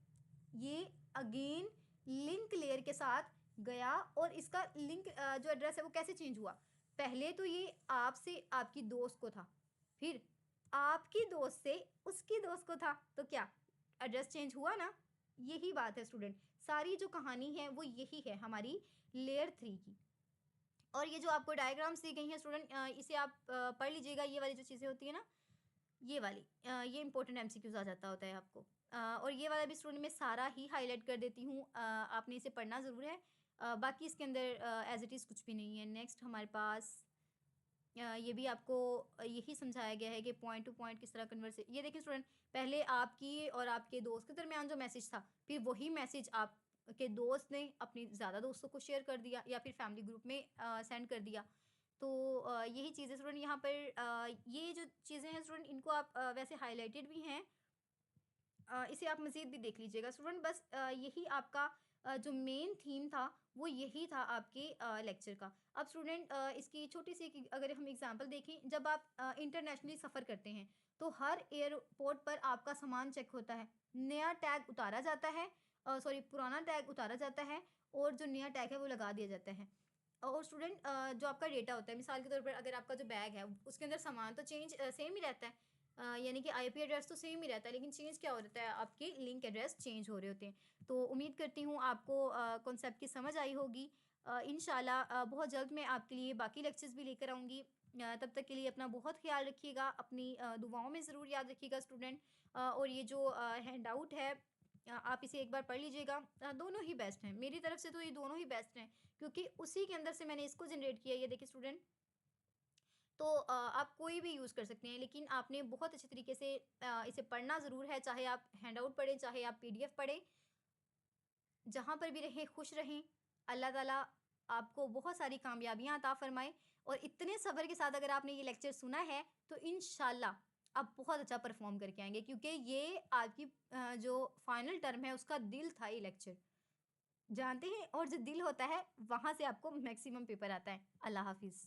ये अगेन लिंक लेयर के साथ गया और इसका लिंक जो एड्रेस है वो कैसे चेंज हुआ? पहले तो ये आपसे आपकी दोस्त को था, फिर आपकी दोस्त से उसकी दोस्त को था, तो क्या एड्रेस चेंज हुआ ना? यही बात है स्टूडेंट, सारी जो कहानी है वो यही है हमारी लेयर 3 की। और ये जो आपको डायग्राम्स दी गई हैं स्टूडेंट, इसे आप पढ़ लीजिएगा। ये वाली जो चीज़ें होती है ना, ये वाली ये इंपॉर्टेंट एमसीक्यूज आ जाता होता है आपको। और ये वाला भी स्टूडेंट मैं सारा ही हाईलाइट कर देती हूँ, आपने इसे पढ़ना ज़रूर है। बाकी इसके अंदर एज इट इज़ कुछ भी नहीं है। नेक्स्ट हमारे पास ये भी आपको यही समझाया गया है कि पॉइंट टू पॉइंट किस तरह कन्वर्से, ये देखिए स्टूडेंट, पहले आपकी और आपके दोस्त के दरमियान जो मैसेज था, फिर वही मैसेज आपके दोस्त ने अपनी ज़्यादा दोस्तों को शेयर कर दिया या फिर फैमिली ग्रुप में सेंड कर दिया। तो यही चीज़ें स्टूडेंट यहाँ पर ये जो चीज़ें हैं स्टूडेंट, इनको आप वैसे हाईलाइटेड भी हैं, इसे आप मज़ीद भी देख लीजिएगा स्टूडेंट। बस यही आपका जो मेन थीम था वो यही था आपके लेक्चर का। अब स्टूडेंट इसकी छोटी सी अगर हम एग्जांपल देखें, जब आप इंटरनेशनली सफ़र करते हैं तो हर एयरपोर्ट पर आपका सामान चेक होता है, नया टैग उतारा जाता है, सॉरी पुराना टैग उतारा जाता है और जो नया टैग है वो लगा दिया जाता है। और स्टूडेंट जो आपका डेटा होता है, मिसाल के तौर पर अगर आपका जो बैग है उसके अंदर सामान तो चेंज सेम ही रहता है, यानी कि आईपी एड्रेस तो सेम ही रहता है, लेकिन चेंज क्या हो जाता है? आपके लिंक एड्रेस चेंज हो रहे होते हैं। तो उम्मीद करती हूँ आपको कॉन्सेप्ट की समझ आई होगी। इंशाल्लाह बहुत जल्द मैं आपके लिए बाकी लेक्चर्स भी लेकर आऊँगी। तब तक के लिए अपना बहुत ख्याल रखिएगा, अपनी दुआओं में ज़रूर याद रखिएगा स्टूडेंट। और ये जो हैंड आउट है, आप इसे एक बार पढ़ लीजिएगा। दोनों ही बेस्ट हैं मेरी तरफ से, तो ये दोनों ही बेस्ट हैं क्योंकि उसी के अंदर से मैंने इसको जनरेट किया है। ये देखिए स्टूडेंट, तो आप कोई भी यूज़ कर सकते हैं, लेकिन आपने बहुत अच्छे तरीके से इसे पढ़ना ज़रूर है, चाहे आप हैंडआउट पढ़ें, चाहे आप पीडीएफ पढ़ें। जहाँ पर भी रहें खुश रहें। अल्लाह ताला आपको बहुत सारी कामयाबियाँ अता फ़रमाए। और इतने सब्र के साथ अगर आपने ये लेक्चर सुना है तो इंशाल्लाह आप बहुत अच्छा परफॉर्म करके आएंगे, क्योंकि ये आपकी जो फाइनल टर्म है उसका दिल था ये लेक्चर, जानते हैं। और जो दिल होता है वहाँ से आपको मैक्सिमम पेपर आता है। अल्लाह हाफिज़।